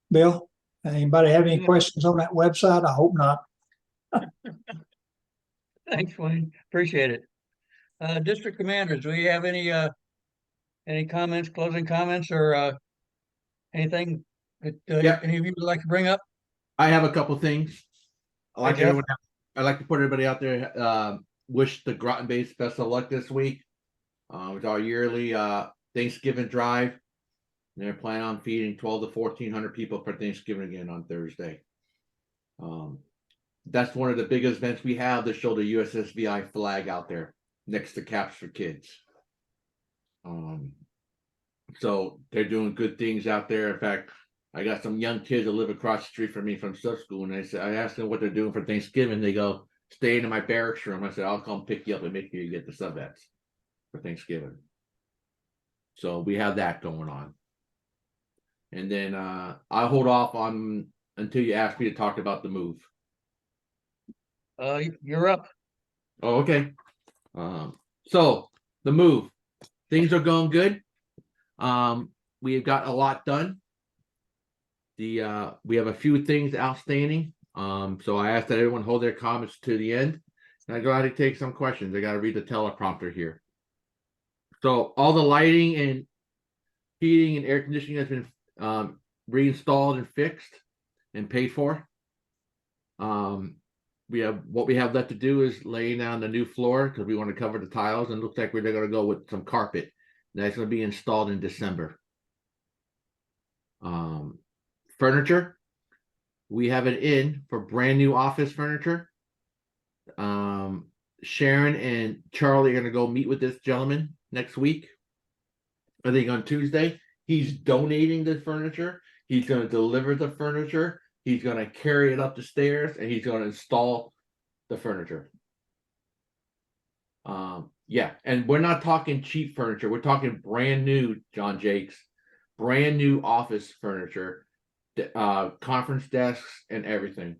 Bill. Anybody have any questions on that website? I hope not. Thanks, Wayne. Appreciate it. District commanders, do we have any comments, closing comments, or anything that any of you would like to bring up? I have a couple things. I'd Hey, Jeff. like to put everybody out there, wish the Groton base best of luck this week. It's our yearly Thanksgiving drive. They're planning on feeding 1,200 to 1,400 people for Thanksgiving again on Thursday. That's one of the biggest events we have to show the USSVI flag out there next to Caps for Kids. So they're doing good things out there. In fact, I got some young kids that live across the street from me from sub school, and I asked them what they're doing for Thanksgiving. They go, staying in my barracks room. I said, I'll come pick you up and make sure you get the sub vets for Thanksgiving. So we have that going on. And then I'll hold off on until you ask me to talk about the move. You're up. Oh, okay. So the move, things are going good. We have got a lot done. We have a few things outstanding. So I asked that everyone hold their comments to the end. And I go ahead and take some questions. I got to read the teleprompter here. So all the lighting and heating and air conditioning has been reinstalled and fixed and paid for. What we have left to do is laying down the new floor because we want to cover the tiles, and it looks like we're going to go with some carpet. That's going to be installed in December. Furniture. We have it in for brand new office furniture. Sharon and Charlie are going to go meet with this gentleman next week. I think on Tuesday. He's donating the furniture. He's going to deliver the furniture. He's going to carry it up the stairs, and he's going to install the furniture. Yeah, and we're not talking cheap furniture. We're talking brand new, John Jakes, brand new office furniture, conference desks and everything,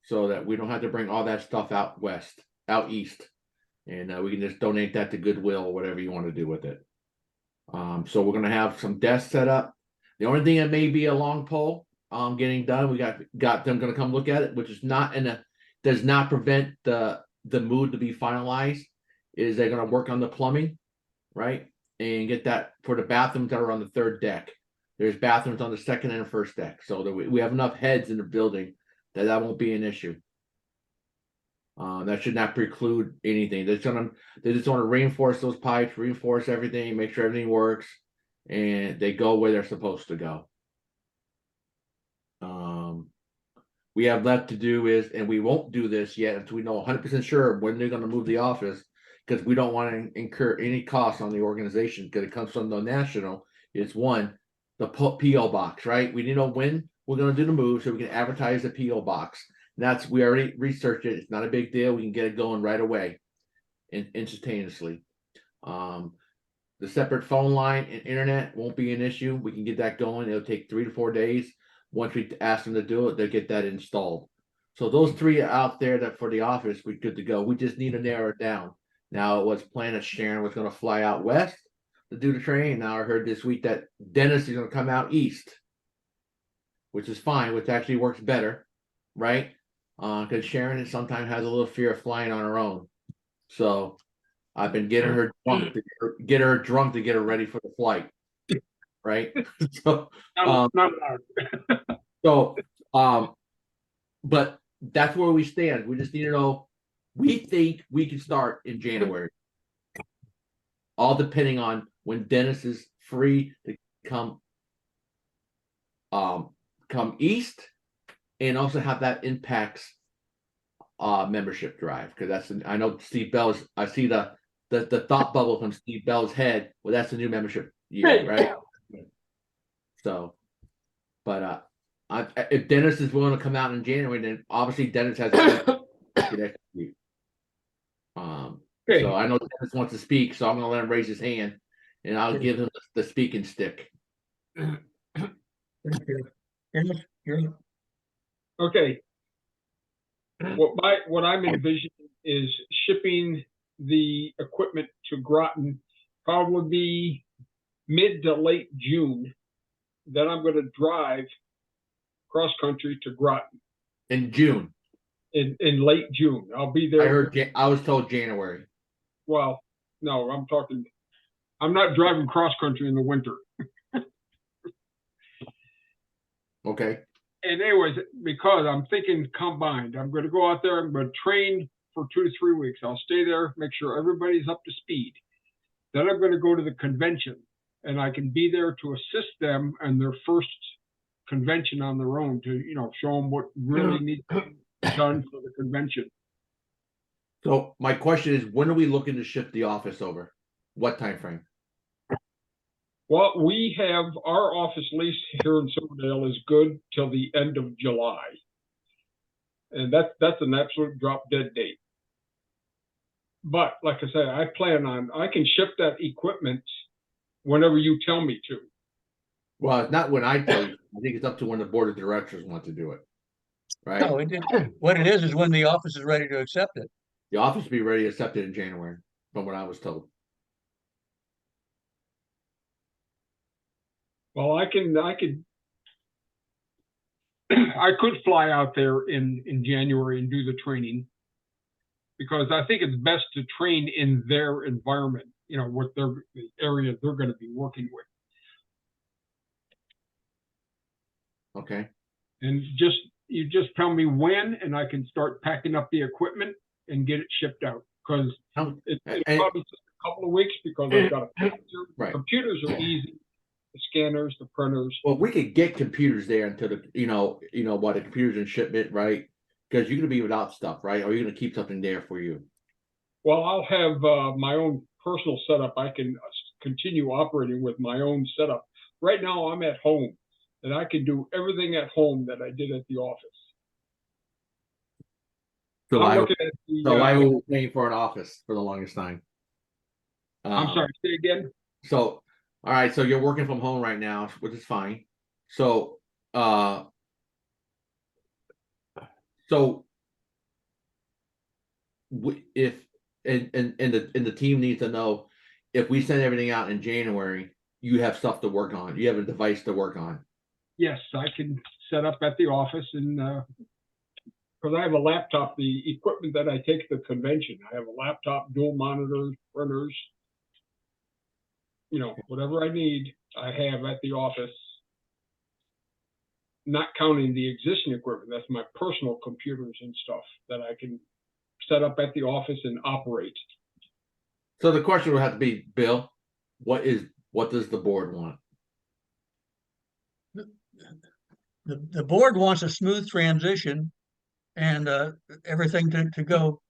so that we don't have to bring all that stuff out east, and we can just donate that to Goodwill or whatever you want to do with it. So we're gonna have some desks set up. The only thing that may be a long pole getting done, we got them gonna come look at it, which is not does not prevent the move to be finalized. Is they're gonna work on the plumbing, right, and get that for the bathrooms that are on the third deck. There's bathrooms on the second and first deck, so that we have enough heads in the building that won't be an issue. That should not preclude anything. They just want to reinforce those pipes, reinforce everything, make sure everything works, and they go where they're supposed to go. We have left to do is, and we won't do this yet until we know 100% sure when they're going to move the office, because we don't want to incur any costs on the organization because it comes from the national. It's one, the PO box, right? We need to know when we're going to do the move so we can advertise the PO box. And we already researched it. It's not a big deal. We can get it going right away and instantaneously. The separate phone line and internet won't be an issue. We can get that going. It'll take 3 to 4 days. Once we ask them to do it, they'll get that installed. So those three out there that for the office, we're good to go. We just need to narrow it down. Now it was planned that Sharon was going to fly out west to do the training. Now I heard this week that Dennis is going to come out east, which is fine, which actually works better, right? Because Sharon sometimes has a little fear of flying on her own. So I've been getting her drunk to get her ready for the flight. Right. So, but that's where we stand. We just need to know, we think we can start in January. All depending on when Dennis is free to come east, and also how that impacts membership drive, because that's I know Steve Bell's. I see the thought bubble from Steve Bell's head. Well, that's the new membership year, right? So, but if Dennis is willing to come out in January, then obviously Dennis has to execute. So I know Dennis wants to speak, so I'm going to let him raise his hand, and I'll give him the speaking stick. Okay. What I'm envisioning is shipping the equipment to Groton, probably be mid to late June. Then I'm going to drive cross country to Groton in June. In late June, I'll be there. I was told January. Well, no, I'm not driving cross country in the winter. Okay. And anyways, because I'm thinking combined, I'm going to go out there. I'm going to train for 2 to 3 weeks. I'll stay there, make sure everybody's up to speed. Then I'm going to go to the convention, and I can be there to assist them in their first convention on their own to, show them what really needs to be done for the convention. So my question is, when are we looking to shift the office over? What time frame? Well, we have our office lease here in Silverdale is good till the end of July. And that's an absolute drop dead date. But like I said, I can ship that equipment whenever you tell me to. Well, it's not when I tell you. I think it's up to when the board of directors want to do it. Right? No, what it is when the office is ready to accept it. The office will be ready to accept it in January, from what I was told. Well, I could fly out there in January and do the training, because I think it's best to train in their environment, what the area they're going to be working with. Okay. And you just tell me when, and I can start packing up the equipment and get it shipped out, because it'll probably take a couple of weeks, because I've got a picture. Right. Computers are easy. the scanners, the printers. Well, we could get computers there until the, what the computers in shipment, right? Because you're gonna be without stuff, right? Or you're gonna keep something there for you. Well, I'll have my own personal setup. I can continue operating with my own setup. Right now, I'm at home, and I can do everything at home that I did at the office. So I'm I looking at the. was paying for an office for the longest time. I'm sorry, say again. So, all right, so you're working from home right now, which is fine. So, if the team needs to know if we send everything out in January, you have stuff to work on. You have a device to work on. Yes, I can set up at the office and because I have a laptop, the equipment that I take to the convention, I have a laptop, dual monitors, printers, whatever I need, I have at the office. Not counting the existing equipment, that's my personal computers and stuff that I can set up at the office and operate. So the question would have to be, Bill, what does the board want? The board wants a smooth transition and everything to go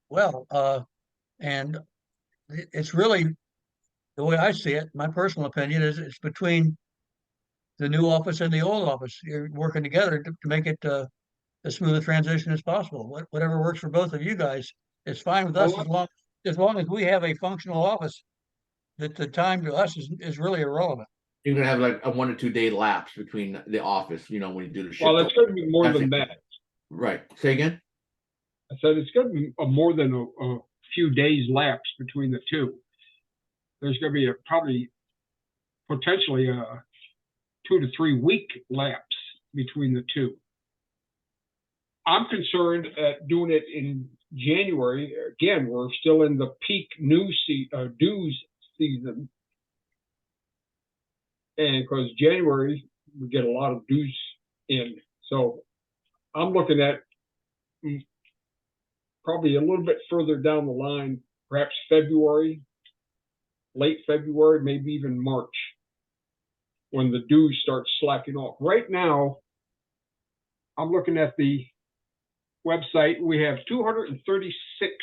well. And it's really, the way I see it, my personal opinion is it's between the new office and the old office. You're working together to make it as smooth a transition as possible. Whatever works for both of you guys, it's fine with us as long as we have a functional office. That the time to us is really irrelevant. You're gonna have like a 1 or 2 day lapse between the office, when you do the shift. Well, it's going to be more than that. Right. Say again. I said it's going to be more than a few days lapse between the two. There's going to be probably potentially a 2 to 3 week lapse between the two. I'm concerned at doing it in January. Again, we're still in the peak dues season. And because January, we get a lot of dues in. So I'm looking at probably a little bit further down the line, perhaps February, late February, maybe even March, when the dues start slacking off. Right now, I'm looking at the website. We have 236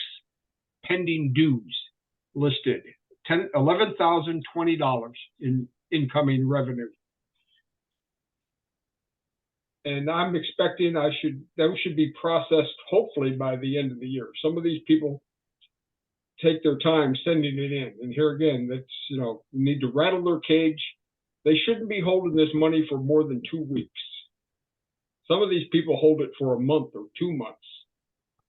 pending dues listed, $11,020 in incoming revenue. And I'm expecting those should be processed hopefully by the end of the year. Some of these people take their time sending it in. And here again, that's, you need to rattle their cage. They shouldn't be holding this money for more than 2 weeks. Some of these people hold it for a month or 2 months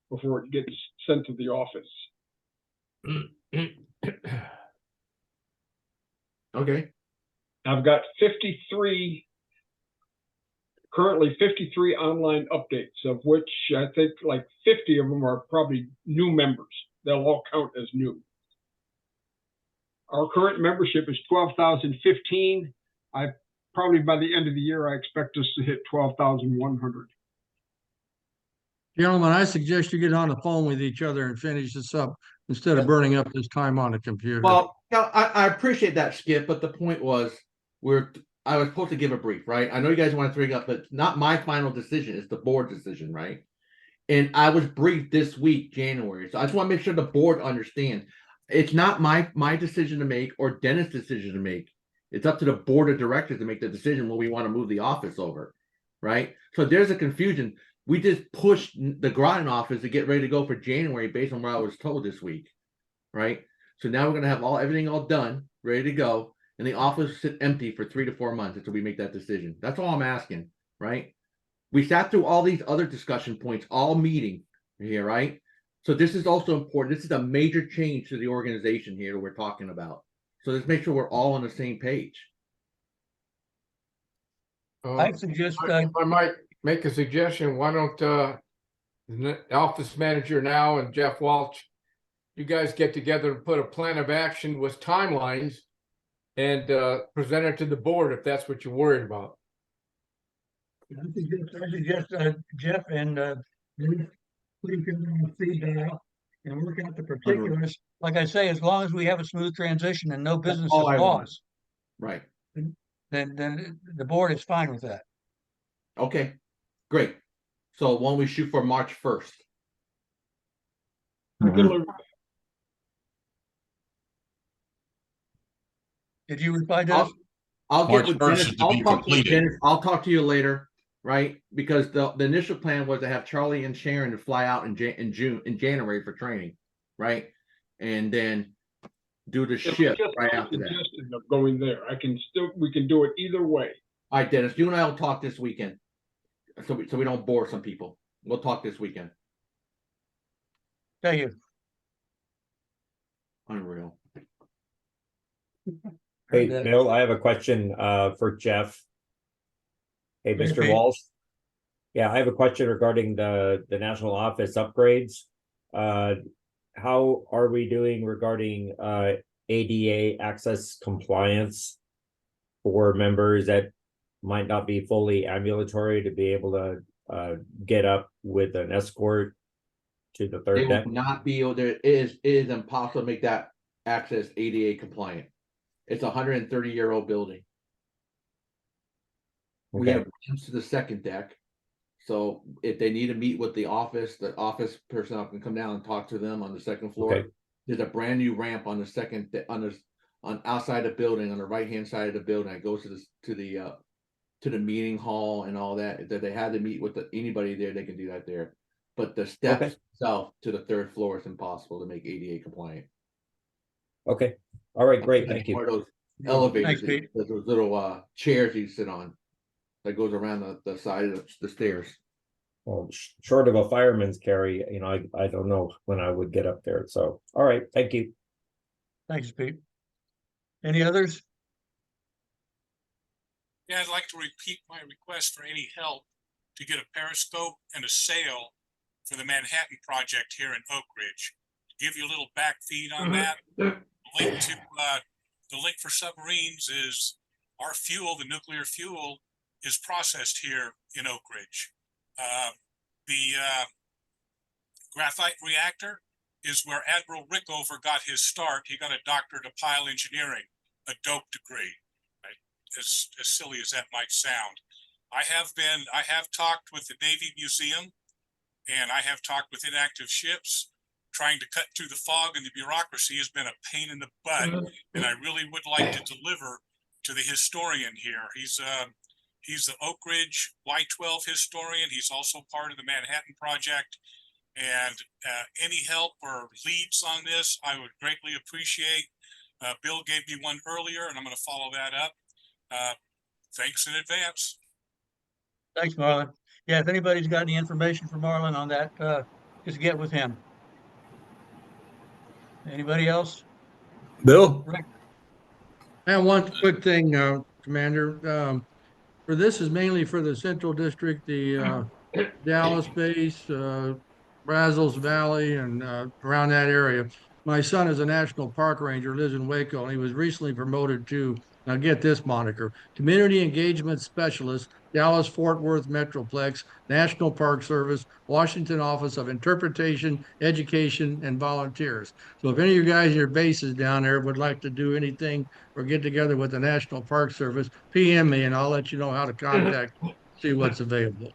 before it gets sent to the office. Okay. I've got currently 53 online updates, of which I think like 50 of them are probably new members. They'll all count as new. Our current membership is 12,015. Probably by the end of the year, I expect us to hit 12,100. Gentlemen, I suggest you get on the phone with each other and finish this up instead of burning up this time on the computer. Well, I appreciate that, Skip, but the point was I was supposed to give a brief, right? I know you guys want to bring up, but it's not my final decision. It's the board decision, right? And I was briefed this week, January. So I just want to make sure the board understands. It's not my decision to make or Dennis' decision to make. It's up to the board of directors to make the decision when we want to move the office over, right? So there's a confusion. We just pushed the Groton office to get ready to go for January based on what I was told this week, right? So now we're going to have everything all done, ready to go, and the office sit empty for 3 to 4 months until we make that decision. That's all I'm asking, right? We sat through all these other discussion points, all meeting here, right? So this is also important. This is a major change to the organization here that we're talking about. So let's make sure we're all on the same page. I suggest I might make a suggestion. Why don't the office manager now and Jeff Walsh, you guys get together and put a plan of action with timelines and present it to the board if that's what you're worried about. I suggest Jeff and please get on the feedback and work out the particulars. Like I say, as long as we have a smooth transition and no business is lost. Right. then the board is fine with that. Okay, great. So why don't we shoot for March 1st? I can live. Did you reply, Dennis? I'll March get with 1st Dennis. is to I'll be talk to you, completed. Dennis. I'll talk to you later, right? Because the initial plan was to have Charlie and Sharon to fly out in January for training, right? And then do the It was shift just right my after that. suggestion of going there. We can do it either way. All right, Dennis, you and I will talk this weekend. So we don't bore some people. We'll talk this weekend. Thank you. Unreal. Hey, That- Bill, I have a question for Jeff. Hey, Go ahead, Mr. Pete. Walsh. Yeah, I have a question regarding the national office upgrades. How are we doing regarding ADA access compliance for members that might not be fully ambulatory to be able to get up with an escort to the They third will deck? not be able to. It is impossible to make that access ADA compliant. It's a 130-year-old building. We Okay. have ramps to the second deck. So if they need to meet with the office personnel can come down and talk to them on the second floor. Okay. There's a brand new ramp on the second on outside the building on the right hand side of the building. It goes to the meeting hall and all that. That they had to meet with anybody there, they can do that there. But the steps itself to the third floor is impossible to make ADA compliant. Okay. All right, great. Thank you. One of those elevators, Thanks, Pete. those little chairs you sit on that goes around the side of the stairs. Well, short of a fireman's carry, I don't know when I would get up there. So, all right. Thank you. Thanks, Pete. Any others? Yeah, I'd like to repeat my request for any help to get a periscope and a sail for the Manhattan project here in Oak Ridge. To give you a little back feed on that, the link for submarines is our fuel, the nuclear fuel, is processed here in Oak Ridge. The graphite reactor is where Admiral Rickover got his start. He got a doctorate of pile engineering, a dope degree. Right? As silly as that might sound, I have talked with the Navy Museum, and I have talked with inactive ships. Trying to cut through the fog and the bureaucracy has been a pain in the butt, and I really would like to deliver to the historian here. He's the Oak Ridge Y-12 historian. He's also part of the Manhattan Project. And any help or leads on this, I would greatly appreciate. Bill gave me one earlier, and I'm going to follow that up. Thanks in advance. Thanks, Marlon. Yeah, if anybody's got any information for Marlon on that, just get with him. Anybody else? Bill? Rick? And one quick thing, Commander, for this is mainly for the Central District, the Dallas base, Brazos Valley, and around that area. My son is a national park ranger, lives in Waco, and he was recently promoted to, now get this moniker, Community Engagement Specialist, Dallas Fort Worth Metroplex, National Park Service, Washington Office of Interpretation, Education, and Volunteers. So if any of you guys in your bases down there would like to do anything or get together with the National Park Service, PM me and I'll let you know how to contact, see what's available.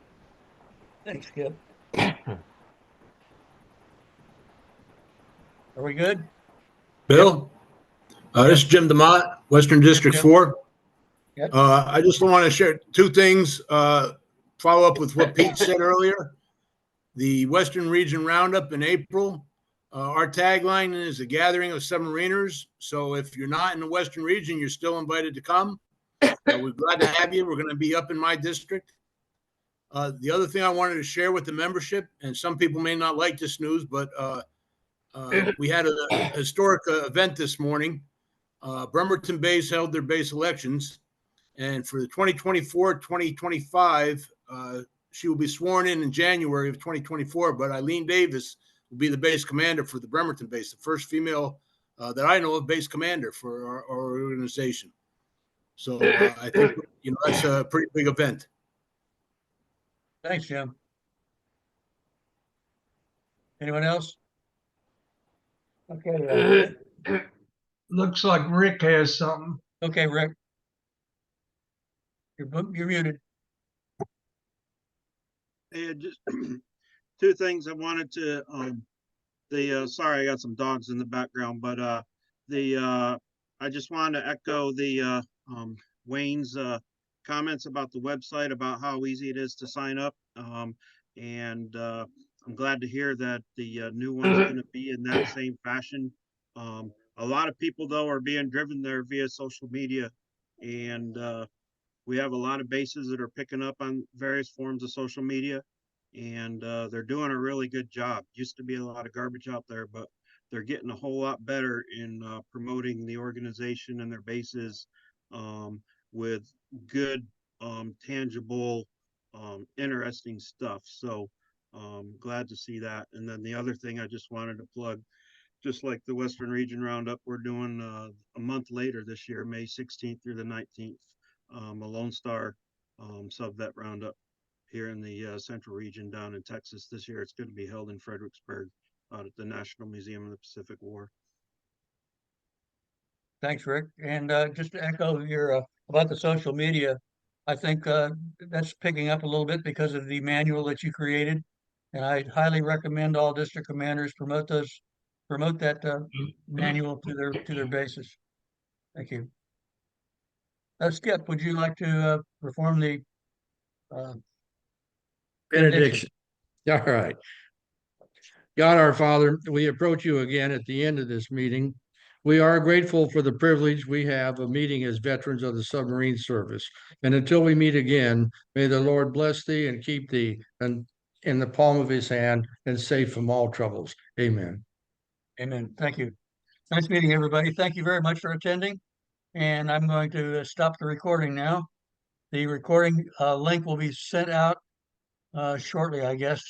Thanks, Skip. Are we good? Bill, this is Jim DeMott, Western District Yep. 4. Yep. I just want to share two things, follow up with what Pete said earlier. The Western Region Roundup in April. Our tagline is a gathering of submariners. So if you're not in the Western Region, you're still invited to come. We're glad to have you. We're going to be up in my district. The other thing I wanted to share with the membership, and some people may not like this news, but we had a historic event this morning. Bremerton Base held their base elections, and for the 2024-2025, she will be sworn in January of 2024, but Eileen Davis will be the base commander for the Bremerton base, the first female that I know of base commander for our organization. So I think, that's a pretty big event. Thanks, Jim. Anyone else? Okay. Looks like Rick has something. Okay, Rick. You're muted. Hey, just two things I wanted to, sorry, I got some dogs in the background, but, I just wanted to echo Wayne's, comments about the website, about how easy it is to sign up. I'm glad to hear that the new one's gonna be in that same fashion. A lot of people though are being driven there via social media, and we have a lot of bases that are picking up on various forms of social media, and they're doing a really good job. Used to be a lot of garbage out there, but they're getting a whole lot better in promoting the organization and their bases with good, tangible, interesting stuff. So glad to see that. And then the other thing I just wanted to plug, just like the Western Region Roundup, we're doing a month later this year, May 16th through the 19th, a Lone Star Sub-Vet Roundup here in the Central Region down in Texas this year. It's going to be held in Fredericksburg out at the National Museum of the Pacific War. Thanks, Rick. And just to echo your about the social media, I think that's picking up a little bit because of the manual that you created. And I highly recommend all district commanders promote that manual to their bases. Thank you. Skip, would you like to perform the Benediction. All right. God our Father, we approach you again at the end of this meeting. We are grateful for the privilege we have of meeting as veterans of the submarine service. And until we meet again, may the Lord bless thee and keep thee in the palm of his hand and safe from all troubles. Amen. Amen. Thank you. Nice meeting, everybody. Thank you very much for attending. And I'm going to stop the recording now. The recording link will be sent out shortly, I guess.